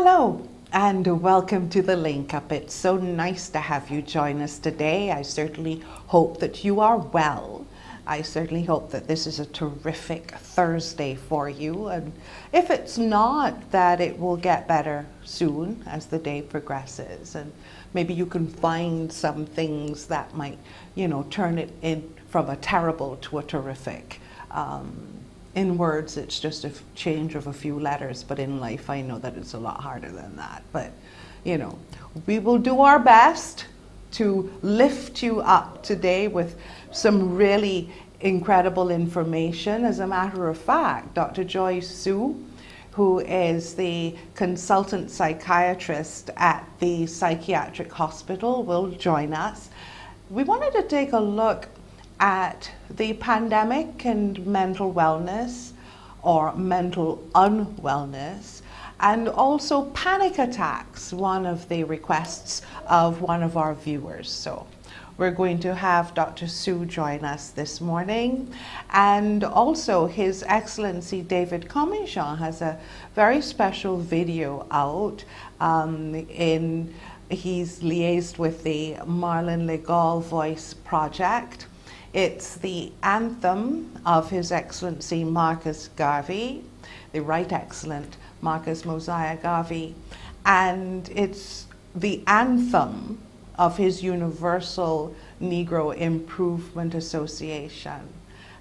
Hello and welcome to the Link Up. It's so nice to have you join us today. I certainly hope that you are well. I certainly hope that this is a terrific Thursday for you, and if it's not, that it will get better soon as the day progresses, and maybe you can find some things that might, turn it in from a terrible to a terrific. In words, it's just a change of a few letters, but in life, I know that it's a lot harder than that. But, we will do our best to lift you up today with some really incredible information. As a matter of fact, Dr. Joy Su, who is the consultant psychiatrist at the Psychiatric Hospital, will join us. We wanted to take a look at the pandemic and mental wellness or mental unwellness, and also panic attacks, one of the requests of one of our viewers. So we're going to have Dr. Su join us this morning, and also His Excellency David Comissiong has a very special video out. He's liaised with the Marlon Legall Voice Project. It's the Anthem of His Excellency Marcus Garvey, the Right Excellent Marcus Mosiah Garvey, and it's the anthem of His Universal Negro Improvement Association.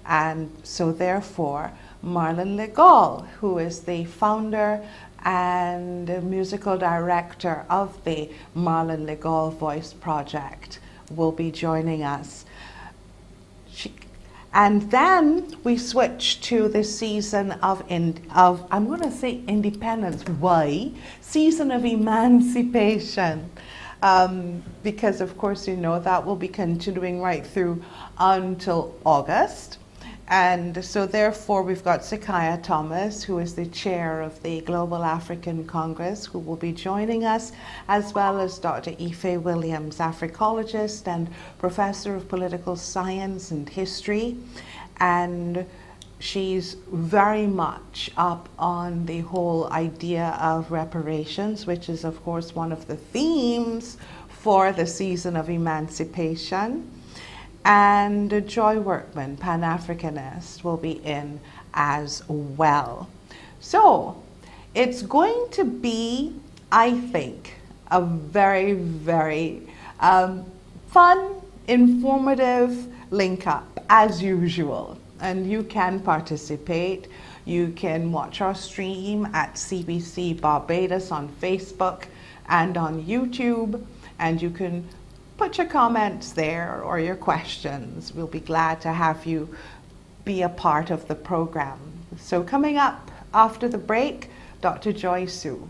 And so therefore, Marlon Legall, who is the founder and musical director of the Marlon Legall Voice Project, will be joining us. And then we switch to the season of I'm going to say independence. Why? Season of emancipation. Because of course, that will be continuing right through until August. And so therefore we've got Cikiah Thomas, who is the chair of the Global African Congress, who will be joining us, as well as Dr. Ife Williams, Africologist and professor of political science and history. And she's very much up on the whole idea of reparations, which is of course one of the themes for the season of emancipation. And Joy Workman, Pan-Africanist, will be in as well. So it's going to be, I think, a very, very fun, informative link up as usual. And you can participate. You can watch our stream at CBC Barbados on Facebook and on YouTube, and you can put your comments there or your questions. We'll be glad to have you be a part of the program. So coming up after the break, Dr. Joy Su.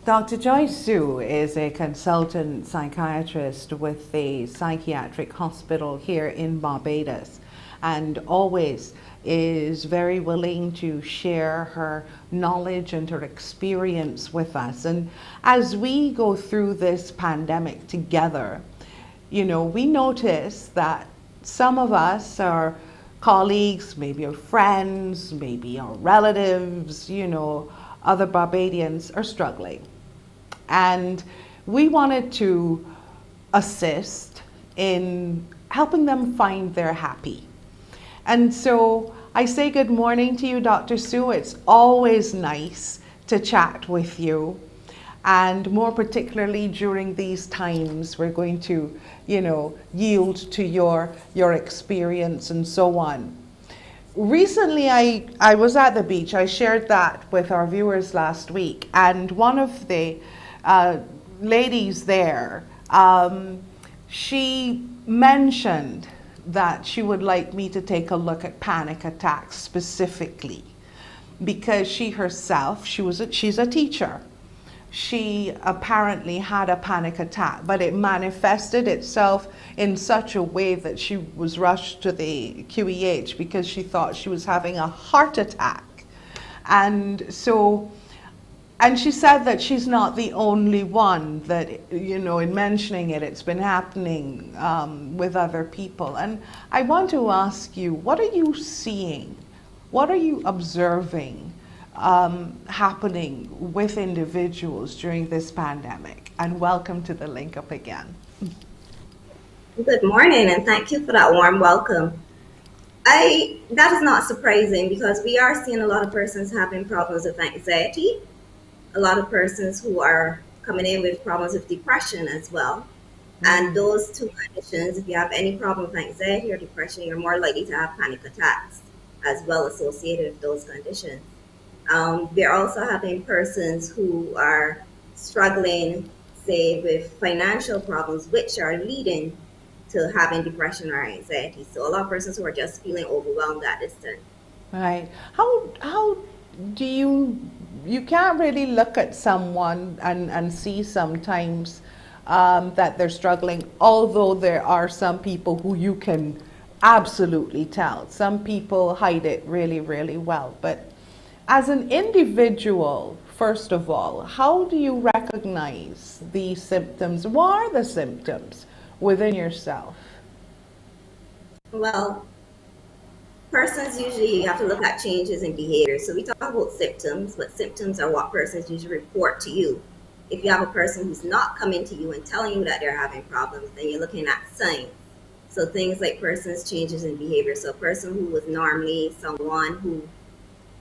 Dr. Joyce Sue is a consultant psychiatrist with the Psychiatric Hospital here in Barbados, and always is very willing to share her knowledge and her experience with us. And as we go through this pandemic together, we notice that some of us, our colleagues, maybe our friends, maybe our relatives, other Barbadians are struggling. And we wanted to assist in helping them find their happy. And so I say good morning to you, Dr. Sue. It's always nice to chat with you. And more particularly during these times, we're going to, yield to your experience and so on. Recently, I was at the beach. I shared that with our viewers last week. And one of the ladies there, she mentioned that she would like me to take a look at panic attacks specifically, because she herself, she's a teacher. She apparently had a panic attack, but it manifested itself in such a way that she was rushed to the QEH because she thought she was having a heart attack. And she said that she's not the only one that, in mentioning it, it's been happening with other people. And I want to ask you, what are you seeing? What are you observing happening with individuals during this pandemic? And welcome to the Link Up again. Good morning, and thank you for that warm welcome. That is not surprising, because we are seeing a lot of persons having problems with anxiety, a lot of persons who are coming in with problems with depression as well. And those two conditions, if you have any problem with anxiety or depression, you're more likely to have panic attacks as well associated with those conditions. We're also having persons who are struggling, say, with financial problems, which are leading to having depression or anxiety. So a lot of persons who are just feeling overwhelmed at this time. Right. How do you can't really look at someone and see sometimes that they're struggling, although there are some people who you can absolutely tell. Some people hide it really, really well. But as an individual, first of all, how do you recognize these symptoms? What are the symptoms within yourself? Well, persons usually, you have to look at changes in behavior. So we talk about symptoms, but symptoms are what persons usually report to you. If you have a person who's not coming to you and telling you that they're having problems, then you're looking at signs. So things like persons' changes in behavior. So a person who was normally someone who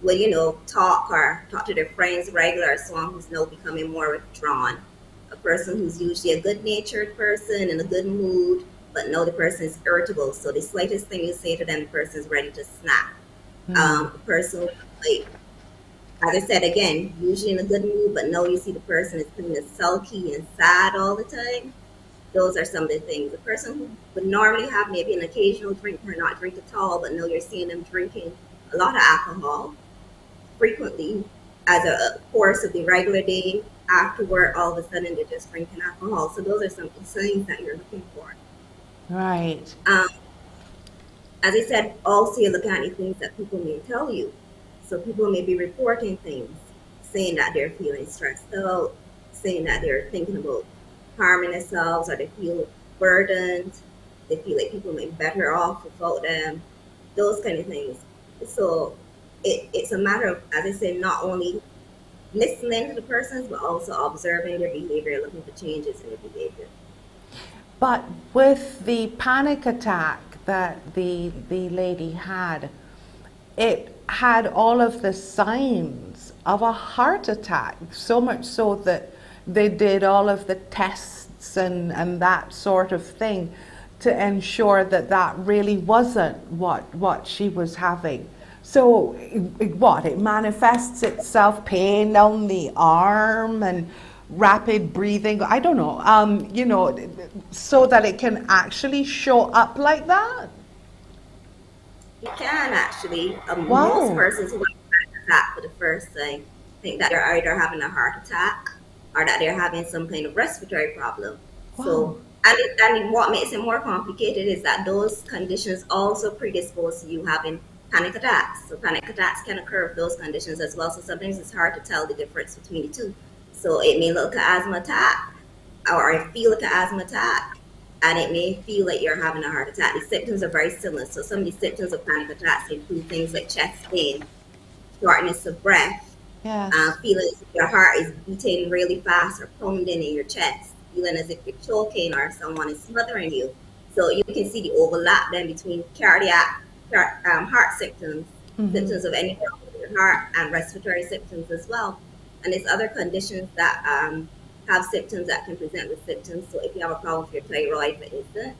would, talk to their friends regular, someone who's now becoming more withdrawn. A person who's usually a good-natured person in a good mood, but now the person is irritable. So the slightest thing you say to them, the person is ready to snap. A person, like, as I said again, usually in a good mood, but now you see the person is kind of sulky and sad all the time. Those are some of the things. A person who would normally have maybe an occasional drink or not drink at all, but now you're seeing them drinking a lot of alcohol frequently as a course of the regular day. After work, all of a sudden they're just drinking alcohol. So those are some signs that you're looking for. Right. As I said, also you're looking at the things that people may tell you. So people may be reporting things, saying that they're feeling stressed out, saying that they're thinking about harming themselves, or they feel burdened, they feel like people may be better off without them, those kind of things. So it's a matter of, as I said, not only listening to the persons, but also observing their behavior, looking for changes in their behavior. But with the panic attack that the lady had, it had all of the signs of a heart attack, so much so that they did all of the tests and that sort of thing to ensure that that really wasn't what she was having. So it manifests itself, pain down the arm and rapid breathing, I don't know, so that it can actually show up like that? You can actually. Wow. Most persons who have a heart attack for the first thing think that they're either having a heart attack or that they're having some kind of respiratory problem. Wow. So, and what makes it more complicated is that those conditions also predispose to you having panic attacks. So panic attacks can occur with those conditions as well. So sometimes it's hard to tell the difference between the two. So it may look like an asthma attack, or it feel like an asthma attack, and it may feel like you're having a heart attack. The symptoms are very similar. So some of the symptoms of panic attacks include things like chest pain, shortness of breath, Yes. feeling as if your heart is beating really fast or pounding in your chest, feeling as if you're choking or someone is smothering you. So you can see the overlap then between heart symptoms, Mm-hmm. symptoms of any problem with your heart, and respiratory symptoms as well. And there's other conditions that have symptoms that can present with symptoms. So if you have a problem with your thyroid, for instance,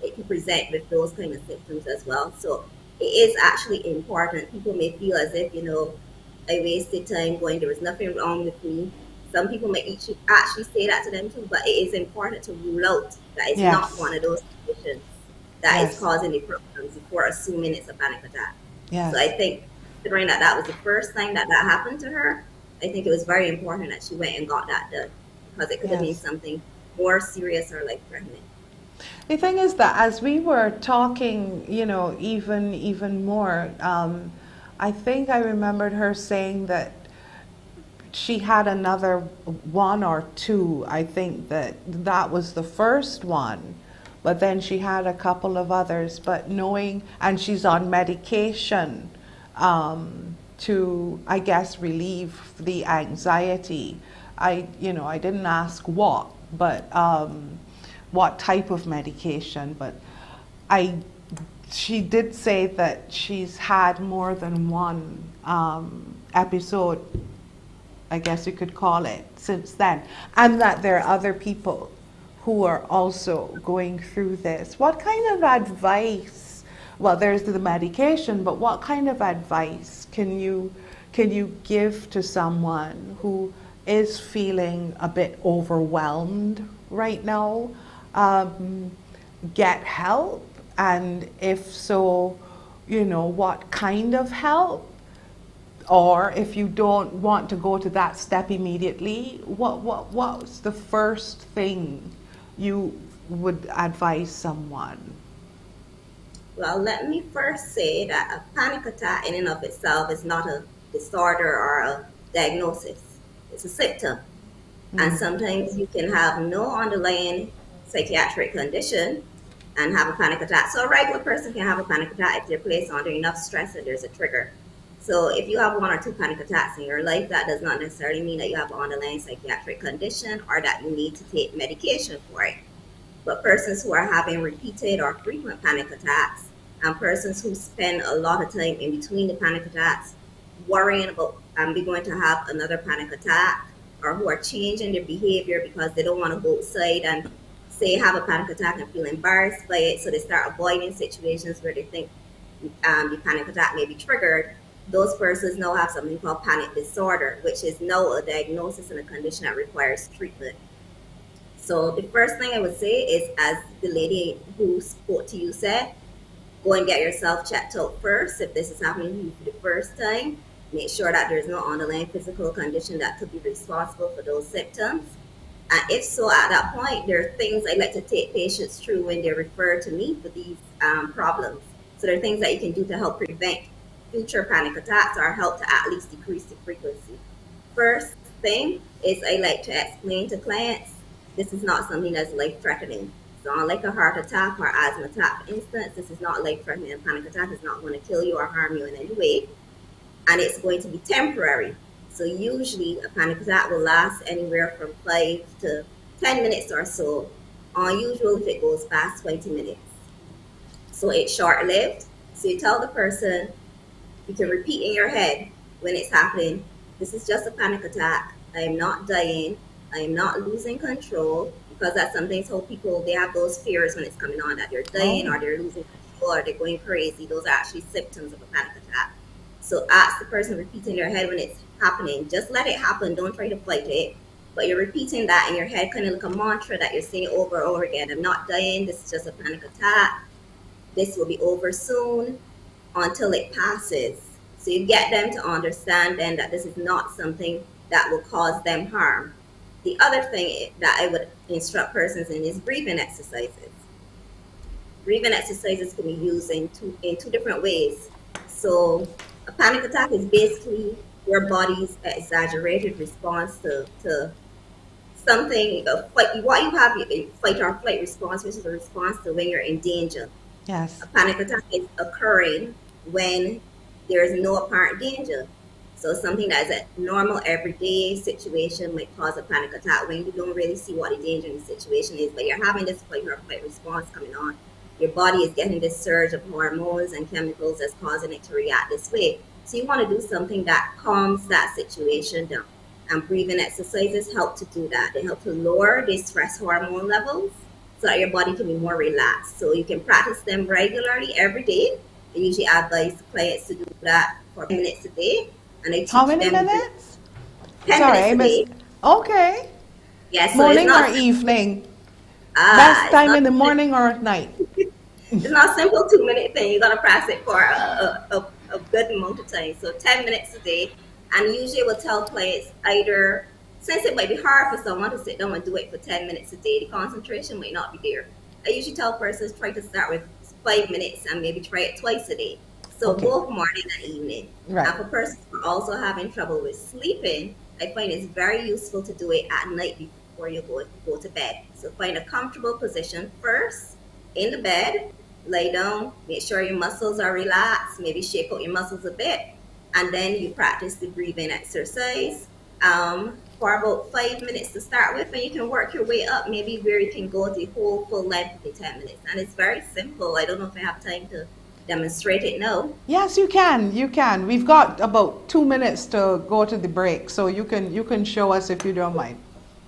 it can present with those kind of symptoms as well. So it is actually important. People may feel as if, I wasted time going, there was nothing wrong with me. Some people may actually say that to them too, but it is important to rule out that it's not Yes. one of those conditions that is Yes. causing the problems before assuming it's a panic attack. So I Yes. think, considering that that was the first time that that happened to her, I think it was very important that she went and got that done, because it could have been Yes. something more serious or life threatening. The thing is that as we were talking, even more, I think I remembered her saying that she had another one or two. I think that was the first one, but then she had a couple of others. But knowing, and she's on medication to, I guess, relieve the anxiety. I didn't ask what, but what type of medication. But I, she did say that she's had more than one episode, I guess you could call it, since then, and that there are other people who are also going through this. What kind of advice? Well, there's the medication, but what kind of advice can you give to someone who is feeling a bit overwhelmed right now? Get help, and if so, what kind of help? Or if you don't want to go to that step immediately, what's the first thing you would advise someone? Well, let me first say that a panic attack in and of itself is not a disorder or a diagnosis. It's a symptom. And sometimes you can have no underlying psychiatric condition and have a panic attack. So a regular person can have a panic attack if they're placed under enough stress and there's a trigger. So if you have one or two panic attacks in your life, that does not necessarily mean that you have an underlying psychiatric condition or that you need to take medication for it. But persons who are having repeated or frequent panic attacks, and persons who spend a lot of time in between the panic attacks worrying about be going to have another panic attack, or who are changing their behavior because they don't want to go outside and say have a panic attack and feel embarrassed by it, so they start avoiding situations where they think the panic attack may be triggered. Those persons now have something called panic disorder, which is now a diagnosis and a condition that requires treatment. So the first thing I would say is, as the lady who spoke to you said, go and get yourself checked out first. If this is happening to you for the first time, make sure that there's no underlying physical condition that could be responsible for those symptoms. And if so, at that point, there are things I like to take patients through when they're referred to me for these problems. So there are things that you can do to help prevent future panic attacks or help to at least decrease the frequency. First thing is, I like to explain to clients, this is not something that's life-threatening. It's not like a heart attack or asthma attack, for instance. This is not life-threatening. A panic attack is not going to kill you or harm you in any way. And it's going to be temporary. So usually a panic attack will last anywhere from 5 to 10 minutes or so. Unusual if it goes past 20 minutes. So it's short-lived. So you tell the person, you can repeat in your head when it's happening, this is just a panic attack. I am not dying. I am not losing control, because that's sometimes how people, they have those fears when it's coming on, that they're dying or they're losing control or they're going crazy. Those are actually symptoms of a panic attack. So ask the person, repeat in your head when it's happening. Just let it happen. Don't try to fight it. But you're repeating that in your head, kind of like a mantra that you're saying over and over again. I'm not dying. This is just a panic attack. This will be over soon, until it passes. So you get them to understand then that this is not something that will cause them harm. The other thing that I would instruct persons in is breathing exercises. Breathing exercises can be used in two different ways. So a panic attack is basically your body's exaggerated response to something, what you have, a fight or flight response, which is a response to when you're in danger. Yes. A panic attack is occurring when there is no apparent danger. So something that is a normal everyday situation might cause a panic attack when you don't really see what the danger in the situation is, but you're having this fight or flight response coming on. Your body is getting this surge of hormones and chemicals that's causing it to react this way. So you want to do something that calms that situation down. And breathing exercises help to do that. They help to lower the stress hormone levels so that your body can be more relaxed. So you can practice them regularly every day. I usually advise clients to do that for 10 minutes a day. And I teach How many them minutes? 10 Sorry, minutes a day. Okay. Yeah, so Morning it's or not, evening? Best time in the morning or at night? It's not a simple 2-minute thing. You're gonna practice it for a good amount of time. So 10 minutes a day. And usually I will tell clients either, since it might be hard for someone to sit down and do it for 10 minutes a day, the concentration might not be there. I usually tell persons try to start with 5 minutes and maybe try it twice a day. So both morning and evening. Right. And for persons who are also having trouble with sleeping, I find it's very useful to do it at night before you go to bed. So find a comfortable position first in the bed, lay down, make sure your muscles are relaxed, maybe shake out your muscles a bit, and then you practice the breathing exercise for about 5 minutes to start with, and you can work your way up, maybe where you can go the whole full length of the 10 minutes. And it's very simple. I don't know if I have time to demonstrate it now. Yes, you can. You can. We've got about 2 minutes to go to the break, so you can show us if you don't mind.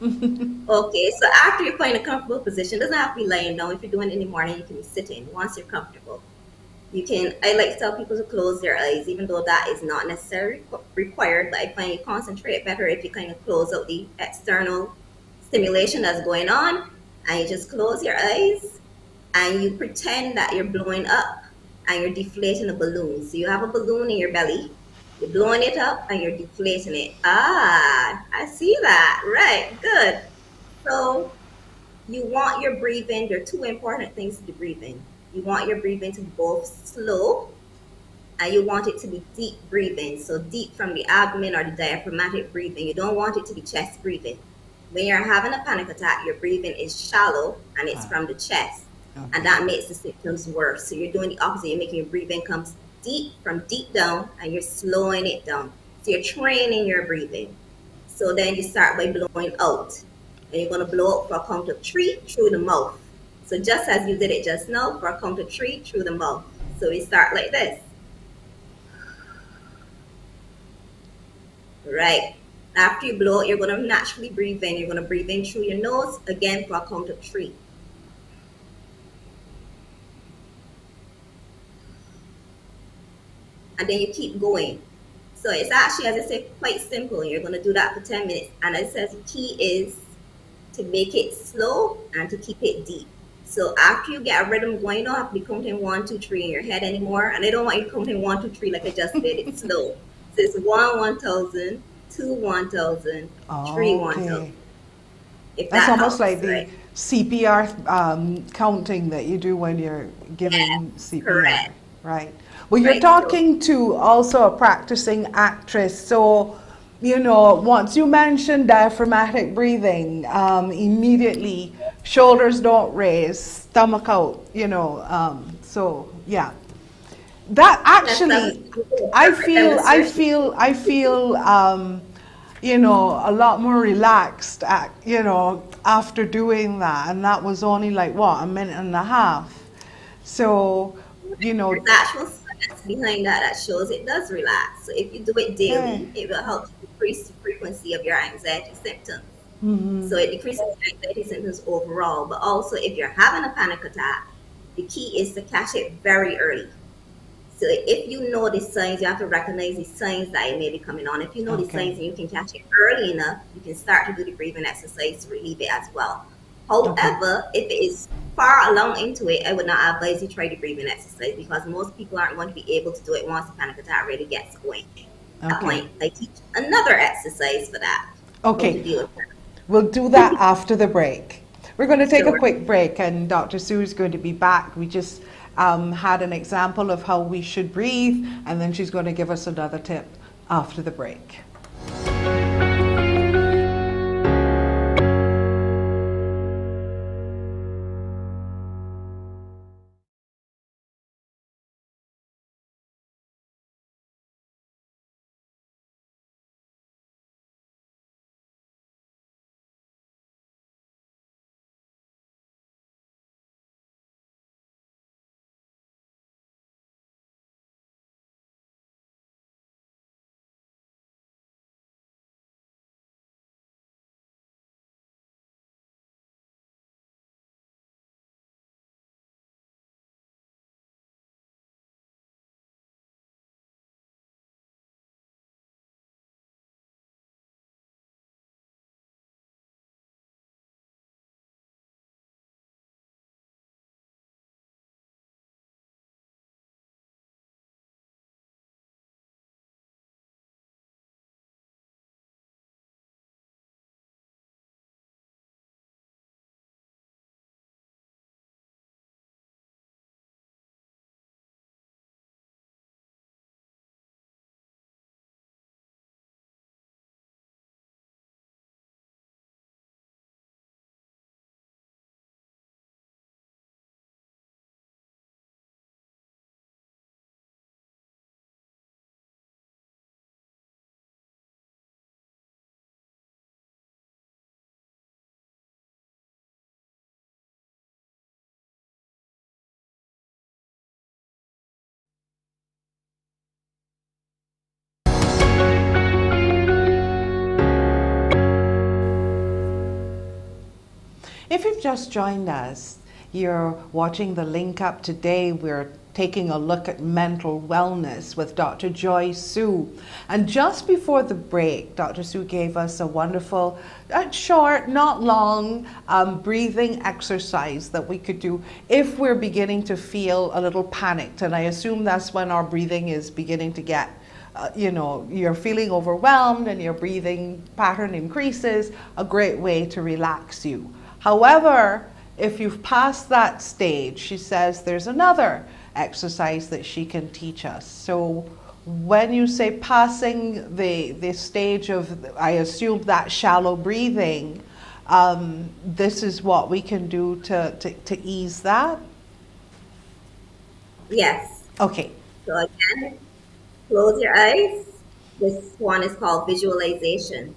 Okay, so after you find a comfortable position, it doesn't have to be lying down. If you're doing it in the morning, you can be sitting once you're comfortable. I like to tell people to close their eyes, even though that is not necessarily required, but I find you concentrate better if you kind of close out the external stimulation that's going on, and you just close your eyes and you pretend that you're blowing up and you're deflating a balloon. So you have a balloon in your belly, you're blowing it up and you're deflating it. I see that. Right, good. So you want your breathing, there are two important things to breathing. You want your breathing to be both slow and you want it to be deep breathing. So deep from the abdomen or the diaphragmatic breathing. You don't want it to be chest breathing. When you're having a panic attack, your breathing is shallow and it's from the chest. Okay. And that makes the symptoms worse. So you're doing the opposite. You're making your breathing come deep from deep down and you're slowing it down. So you're training your breathing. So then you start by blowing out. And you're going to blow out for a count of 3 through the mouth. So just as you did it just now, for a count of 3 through the mouth. So we start like this. Right. After you blow, you're going to naturally breathe in. You're going to breathe in through your nose again for a count of 3. And then you keep going. So it's actually, as I said, quite simple. You're going to do that for 10 minutes. And it says the key is to make it slow and to keep it deep. So after you get a rhythm going, you don't have to be counting 1, 2, 3 in your head anymore. And I don't want you counting 1, 2, 3 like I just did. It's slow. So it's 1, 1,000, 2, 1,000, 3, 1,000. That's almost like the CPR counting that you do when you're giving CPR. Correct. Right. Well, you're talking to also a practicing actress. So, once you mention diaphragmatic breathing, immediately shoulders don't raise, stomach out, so yeah. That actually, I feel, a lot more relaxed, after doing that. And that was only like, a minute and a half. So, There's actual science behind that shows it does relax. So if you do it daily, it will help you decrease the frequency of your anxiety symptoms. Mm-hmm. So it decreases anxiety symptoms overall. But also, if you're having a panic attack, the key is to catch it very early. So if you know the signs, you have to recognize the signs that it may be coming on. If you know the signs and you can catch it early enough, you can start to do the breathing exercise to relieve it as well. However, if it is far along into it, I would not advise you try the breathing exercise because most people aren't going to be able to do it once the panic attack really gets going. At that point, I teach another exercise for that. Okay. We'll do that after the break. We're going to take a Sure. quick break, and Dr. Sue is going to be back. We just had an example of how we should breathe, and then she's going to give us another tip after the break. If you've just joined us, you're watching the link up today. We're taking a look at mental wellness with Dr. Joy Sue. And just before the break, Dr. Sue gave us a wonderful, short, not long, breathing exercise that we could do if we're beginning to feel a little panicked. And I assume that's when our breathing is beginning to get you're feeling overwhelmed and your breathing pattern increases, a great way to relax you. However, if you've passed that stage, she says there's another exercise that she can teach us. So when you say passing the stage of, I assume, that shallow breathing, this is what we can do to ease that? Yes. Okay. So again, close your eyes. This one is called visualization.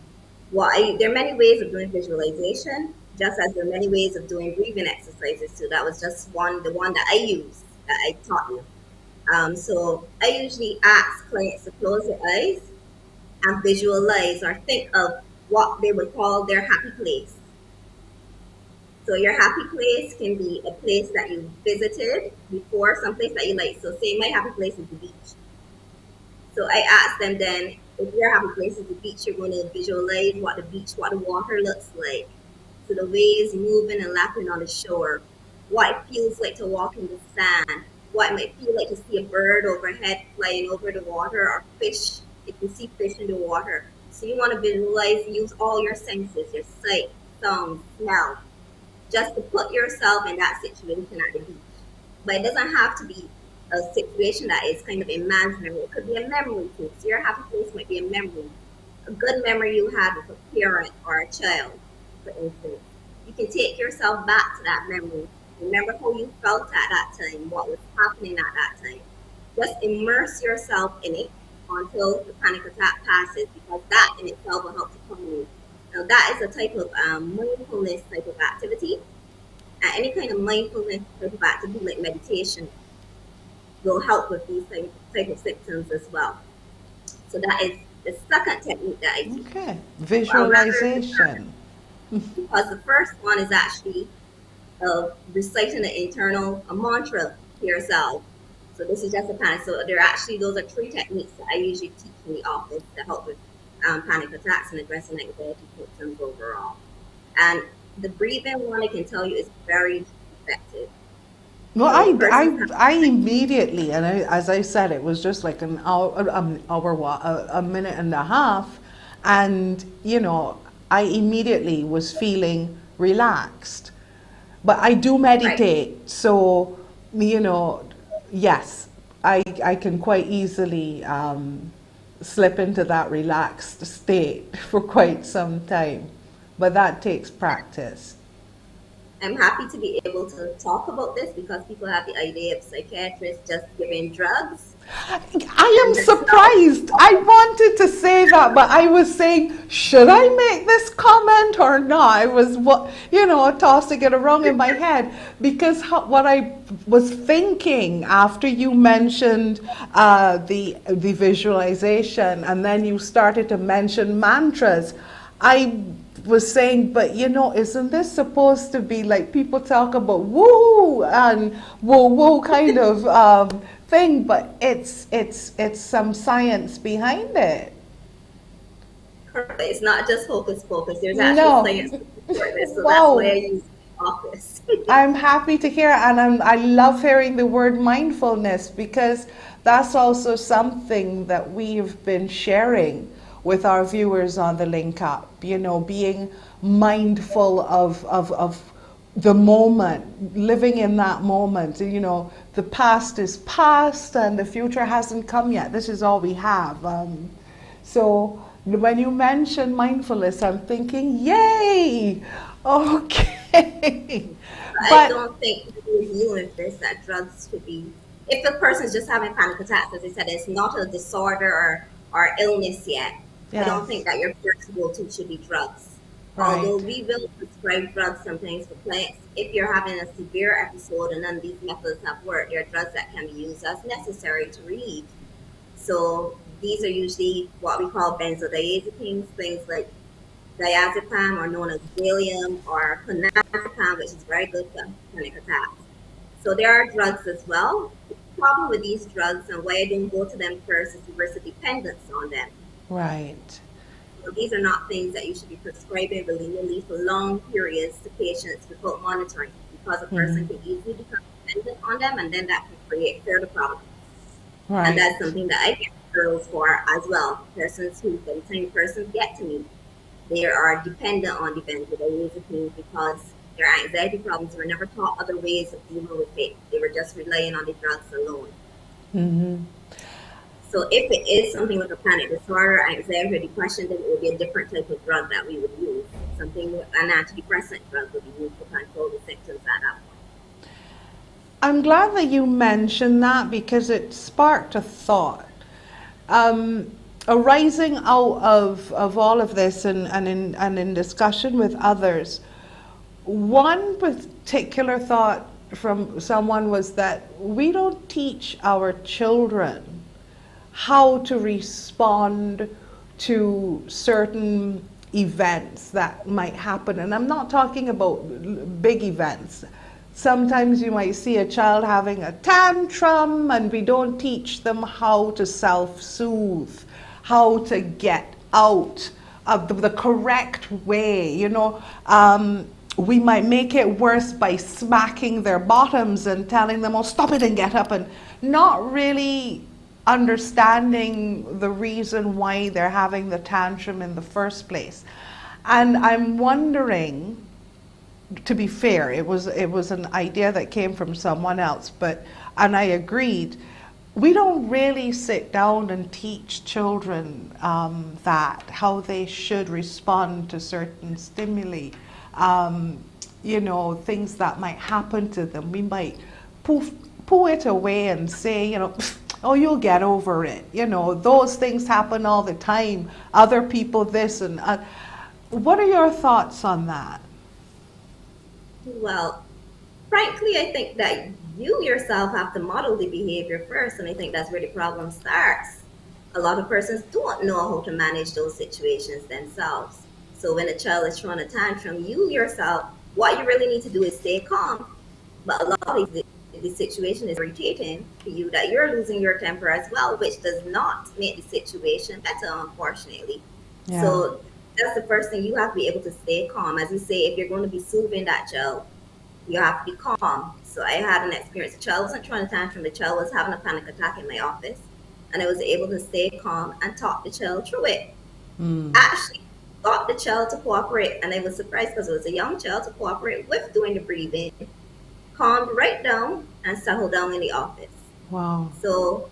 There are many ways of doing visualization, just as there are many ways of doing breathing exercises too. That was just the one that I use, that I taught you. So I usually ask clients to close their eyes and visualize or think of what they would call their happy place. So your happy place can be a place that you visited before, someplace that you like. So say my happy place is the beach. So I asked them then, if your happy place is the beach, you're going to visualize what the water looks like. So the waves moving and lapping on the shore, what it feels like to walk in the sand, what it might feel like to see a bird overhead flying over the water, or fish, if you see fish in the water. So you want to visualize, use all your senses, your sight, sound, smell, just to put yourself in that situation at the beach. But it doesn't have to be a situation that is kind of imaginary. It could be a memory too. So your happy place might be a memory. A good memory you had with a parent or a child, for instance. You can take yourself back to that memory. Remember how you felt at that time, what was happening at that time. Just immerse yourself in it until the panic attack passes, because that in itself will help to calm you. Now that is a type of mindfulness type of activity. And any kind of mindfulness type of activity like meditation will help with these type of symptoms as well. So that is the second technique that I teach. Okay, visualization. Because the first one is actually reciting a mantra to yourself. So this is just a panic. So those are 3 techniques that I usually teach in the office to help with panic attacks and addressing anxiety symptoms overall. And the breathing one, I can tell you, is very effective. Well, I immediately, and as I said, it was just like an hour, a minute and a half, and I immediately was feeling relaxed. But I do meditate, so, yes, I can quite easily slip into that relaxed state for quite some time. But that takes practice. I'm happy to be able to talk about this because people have the idea of psychiatrists just giving drugs. I am surprised. I wanted to say that, but I was saying, should I make this comment or not? I was, tossing it around in my head because what I was thinking after you mentioned the visualization and then you started to mention mantras, I was saying, but isn't this supposed to be like people talk about woo and whoa kind of thing, but it's some science behind it. Correct. It's not just hocus pocus. There's actual science for this, so that's why I use office. I'm happy to hear, and I love hearing the word mindfulness because that's also something that we've been sharing with our viewers on the Link Up, being mindful of the moment, living in that moment. The past is past and the future hasn't come yet. This is all we have. So when you mention mindfulness, I'm thinking, yay! Okay. I don't think we deal with this, that drugs should be, if a person's just having panic attacks, as I said, it's not a disorder or illness yet. Yes. I don't think that your first go-to should be drugs. Right. Although we will prescribe drugs sometimes for clients, if you're having a severe episode and none of these methods have worked, there are drugs that can be used as necessary to relieve. So these are usually what we call benzodiazepines, things like diazepam, or known as Valium, or clonazepam, which is very good for panic attacks. So there are drugs as well. The problem with these drugs and why I don't go to them first is the risk of dependence on them. Right. So these are not things that you should be prescribing willy-nilly for long periods to patients without monitoring, because a person can easily become dependent on them, and then that can create further problems. Right. And that's something that I get referrals for as well. Persons who, by the time persons get to me, they are dependent on the benzodiazepines because their anxiety problems were never taught other ways of dealing with it. They were just relying on the drugs alone. Mm-hmm. So if it is something like a panic disorder, anxiety, or depression, then it would be a different type of drug that we would use. An antidepressant drug would be used to control the symptoms at that point. I'm glad that you mentioned that because it sparked a thought. Arising out of all of this and in discussion with others, one particular thought from someone was that we don't teach our children how to respond to certain events that might happen. And I'm not talking about big events. Sometimes you might see a child having a tantrum and we don't teach them how to self-soothe, how to get out of the correct way. We might make it worse by smacking their bottoms and telling them, oh, stop it and get up, and not really understanding the reason why they're having the tantrum in the first place. And I'm wondering, to be fair, it was an idea that came from someone else, and I agreed, we don't really sit down and teach children how they should respond to certain stimuli. Things that might happen to them. We might pull it away and say, oh, you'll get over it. Those things happen all the time. Other people this and what are your thoughts on that? Well, frankly, I think that you yourself have to model the behavior first, and I think that's where the problem starts. A lot of persons don't know how to manage those situations themselves. So when a child is throwing a tantrum, you yourself, what you really need to do is stay calm. But a lot of the situation is irritating for you that you're losing your temper as well, which does not make the situation better, unfortunately. Yeah. So that's the first thing. You have to be able to stay calm. As you say, if you're going to be soothing that child, you have to be calm. So I had an experience. The child wasn't throwing a tantrum. The child was having a panic attack in my office. And I was able to stay calm and talk the child through it. Actually, got the child to cooperate, and I was surprised because it was a young child to cooperate with doing the breathing, calmed right down and settled down in the office. Wow. So,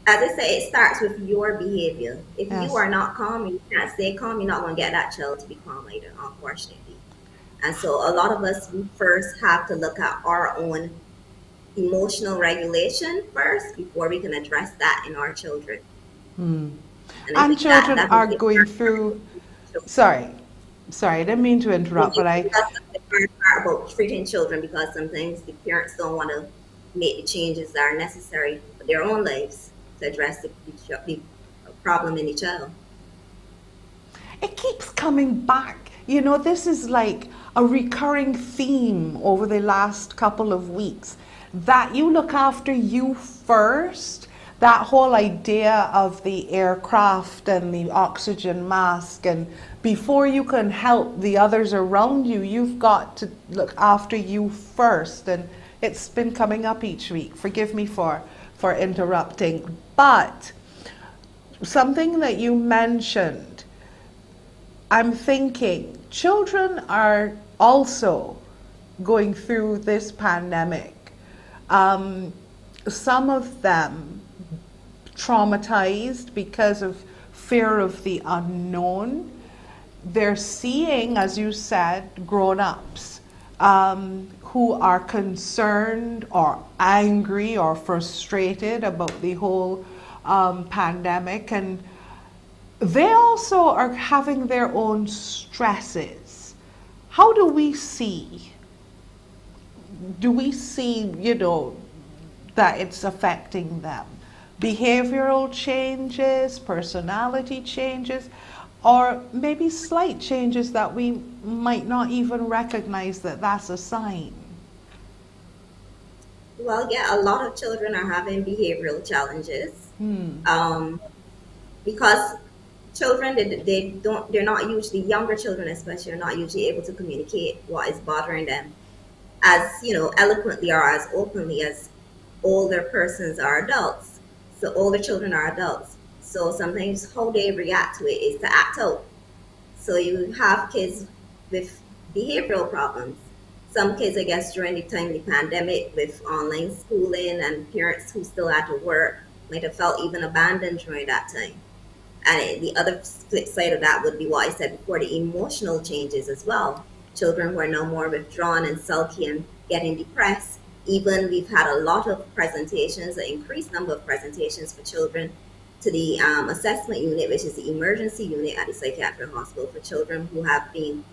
as I say, it starts with your behavior. If Yes. you are not calm, you can't stay calm, you're not going to get that child to be calm either, unfortunately. And so, a lot of us, we first have to look at our own emotional regulation first before we can address that in our children. And I And think children that are is going through, sorry, I didn't mean to interrupt, but that's the hard part about treating children, because sometimes the parents don't want to make the changes that are necessary for their own lives to address the problem in the child. it keeps coming back. You know, this is like a recurring theme over the last couple of weeks, that you look after you first. That whole idea of the aircraft and the oxygen mask, and before you can help the others around you, you've got to look after you first. And it's been coming up each week. Forgive me for interrupting. But something that you mentioned, I'm thinking children are also going through this pandemic. Some of them traumatized because of fear of the unknown. They're seeing, as you said, grown-ups who are concerned or angry or frustrated about the whole pandemic, and they also are having their own stresses. How do we see? Do we see, you know, that it's affecting them? Behavioral changes, personality changes, or maybe slight changes that we might not even recognize that that's a sign? Well, yeah, a lot of children are having behavioral challenges, because children, they're not usually, younger children especially, are not usually able to communicate what is bothering them as, you know, eloquently or as openly as older persons are adults. So older children are adults. So sometimes how they react to it is to act out. So you have kids with behavioral problems. Some kids, I guess, during the time of the pandemic with online schooling and parents who still had to work, might have felt even abandoned during that time. And the other flip side of that would be what I said before, the emotional changes as well. Children who are now more withdrawn and sulky and getting depressed. Even we've had a lot of presentations, an increased number of presentations for children to the assessment unit, which is the emergency unit at the psychiatric hospital, for children who have been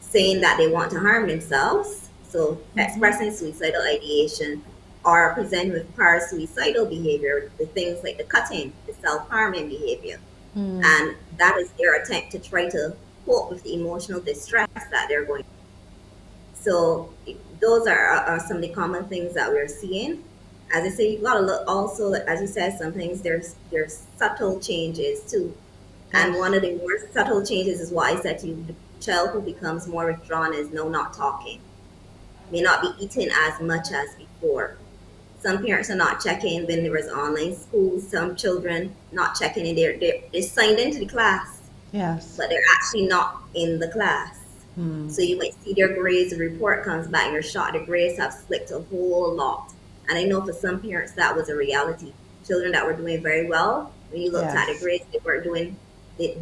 saying that they want to harm themselves. So expressing suicidal ideation, or presenting with parasuicidal behavior, the things like the cutting, the self-harming behavior. And that is their attempt to try to cope with the emotional distress that they're going through. So those are some of the common things that we're seeing. As I say, you've got to look also, as you said, some things there's subtle changes too. And one of the more subtle changes is what I said to you, the child who becomes more withdrawn is now not talking, may not be eating as much as before. Some parents are not checking when there was online school. Some children not checking in. They're signed into the class, Yes. but they're actually not in the class. So you might see their grades, the report comes back, and you're shocked the grades have slipped a whole lot. And I know for some parents that was a reality. Children that were doing very well, when you looked at the grades, they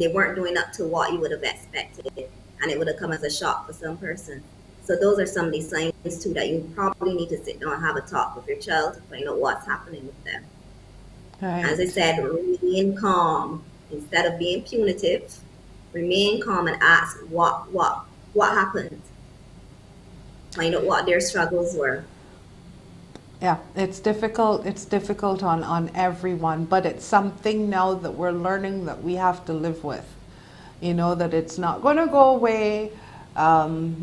weren't doing up to what you would have expected, and it would have come as a shock for some person. So those are some of the signs too that you probably need to sit down and have a talk with your child to find out what's happening with them. Right. As I said, remain calm instead of being punitive. Remain calm and ask what happened. Find out what their struggles were. Yeah, it's difficult. It's difficult on everyone, but it's something now that we're learning that we have to live with. You know, that it's not going to go away.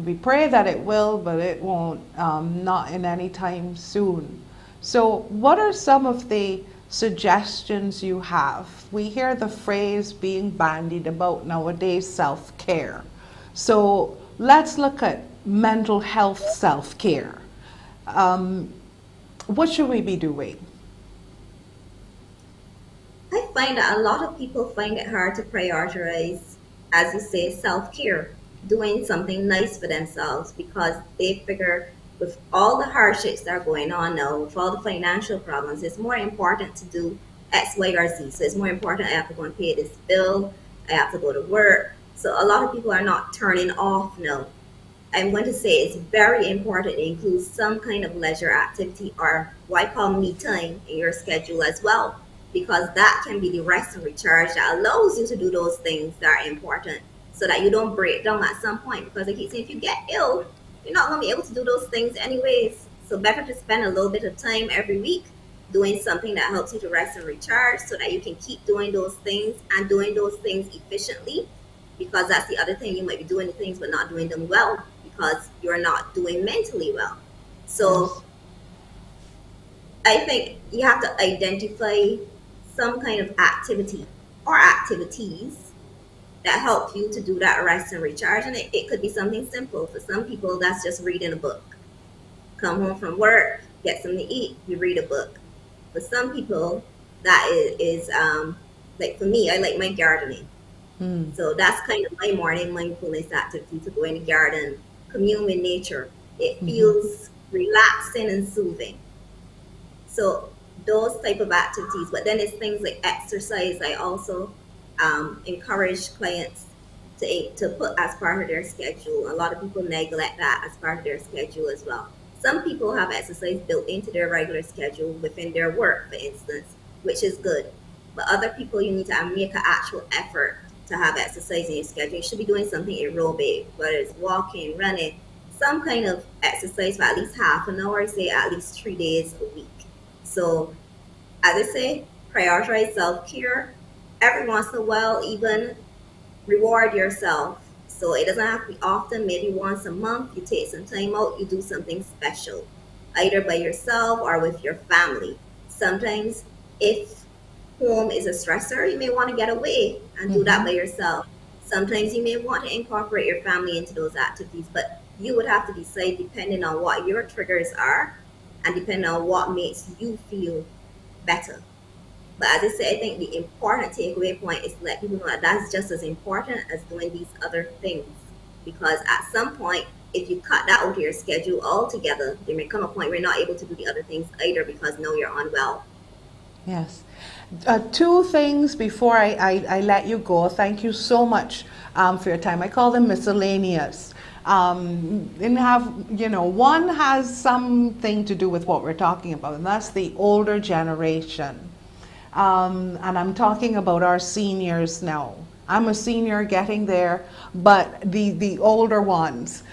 We pray that it will, but it won't, not in any time soon. So what are some of the suggestions you have? We hear the phrase being bandied about nowadays, self-care. So let's look at mental health self-care. What should we be doing? I find that a lot of people find it hard to prioritize as you say, self-care, doing something nice for themselves, because they figure with all the hardships that are going on now, with all the financial problems, it's more important to do X, Y, or Z. So it's more important, I have to go and pay this bill, I have to go to work. So a lot of people are not turning off now. I'm going to say it's very important to include some kind of leisure activity, or what I call me time, in your schedule as well, because that can be the rest and recharge that allows you to do those things that are important, so that you don't break down at some point. Because I keep saying, if you get ill, you're not going to be able to do those things anyways. So better to spend a little bit of time every week doing something that helps you to rest and recharge, so that you can keep doing those things and doing those things efficiently. Because that's the other thing, you might be doing the things but not doing them well, because you're not doing mentally well. So Yes. I think you have to identify some kind of activity or activities that help you to do that rest and recharge. And it could be something simple. For some people, that's just reading a book. Come home from work, get something to eat, you read a book. For some people, that is like for me, I like my gardening. Mm. So that's kind of my morning mindfulness activity, to go in the garden, commune with nature. It Mm-hmm. feels relaxing and soothing. So those type of activities, but then it's things like exercise. I also encourage clients to put as part of their schedule. A lot of people neglect that as part of their schedule as well. Some people have exercise built into their regular schedule within their work, for instance, which is good. But other people, you need to make an actual effort to have exercise in your schedule. You should be doing something aerobic, whether it's walking, running, some kind of exercise for at least half an hour, say at least 3 days a week. So as I say, prioritize self-care. Every once in a while, even reward yourself. So it doesn't have to be often, maybe once a month, you take some time out, you do something special, either by yourself or with your family. Sometimes, if home is a stressor, you may want to get away and do that Mm-hmm. by yourself. Sometimes you may want to incorporate your family into those activities, but you would have to decide depending on what your triggers are and depending on what makes you feel better. But as I said, I think the important takeaway point is to let people know that that's just as important as doing these other things. Because at some point, if you cut that out of your schedule altogether, there may come a point where you're not able to do the other things either, because now you're unwell. Yes. Two things before I let you go. Thank you so much for your time. I call them miscellaneous. And have, one has something to do with what we're talking about, and that's the older generation. And I'm talking about our seniors now. I'm a senior getting there, but the older ones.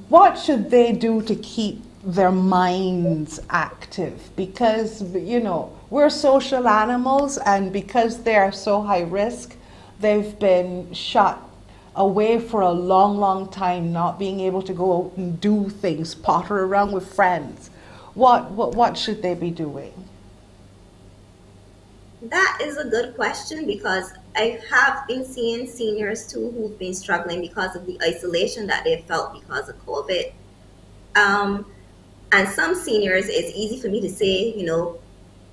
What should they do to keep their minds active? Because, we're social animals, and because they are so high risk, they've been shut away for a long, long time, not being able to go out and do things, potter around with friends. What should they be doing? That is a good question, because I have been seeing seniors too who've been struggling because of the isolation that they felt because of COVID. Um, and some seniors, it's easy for me to say,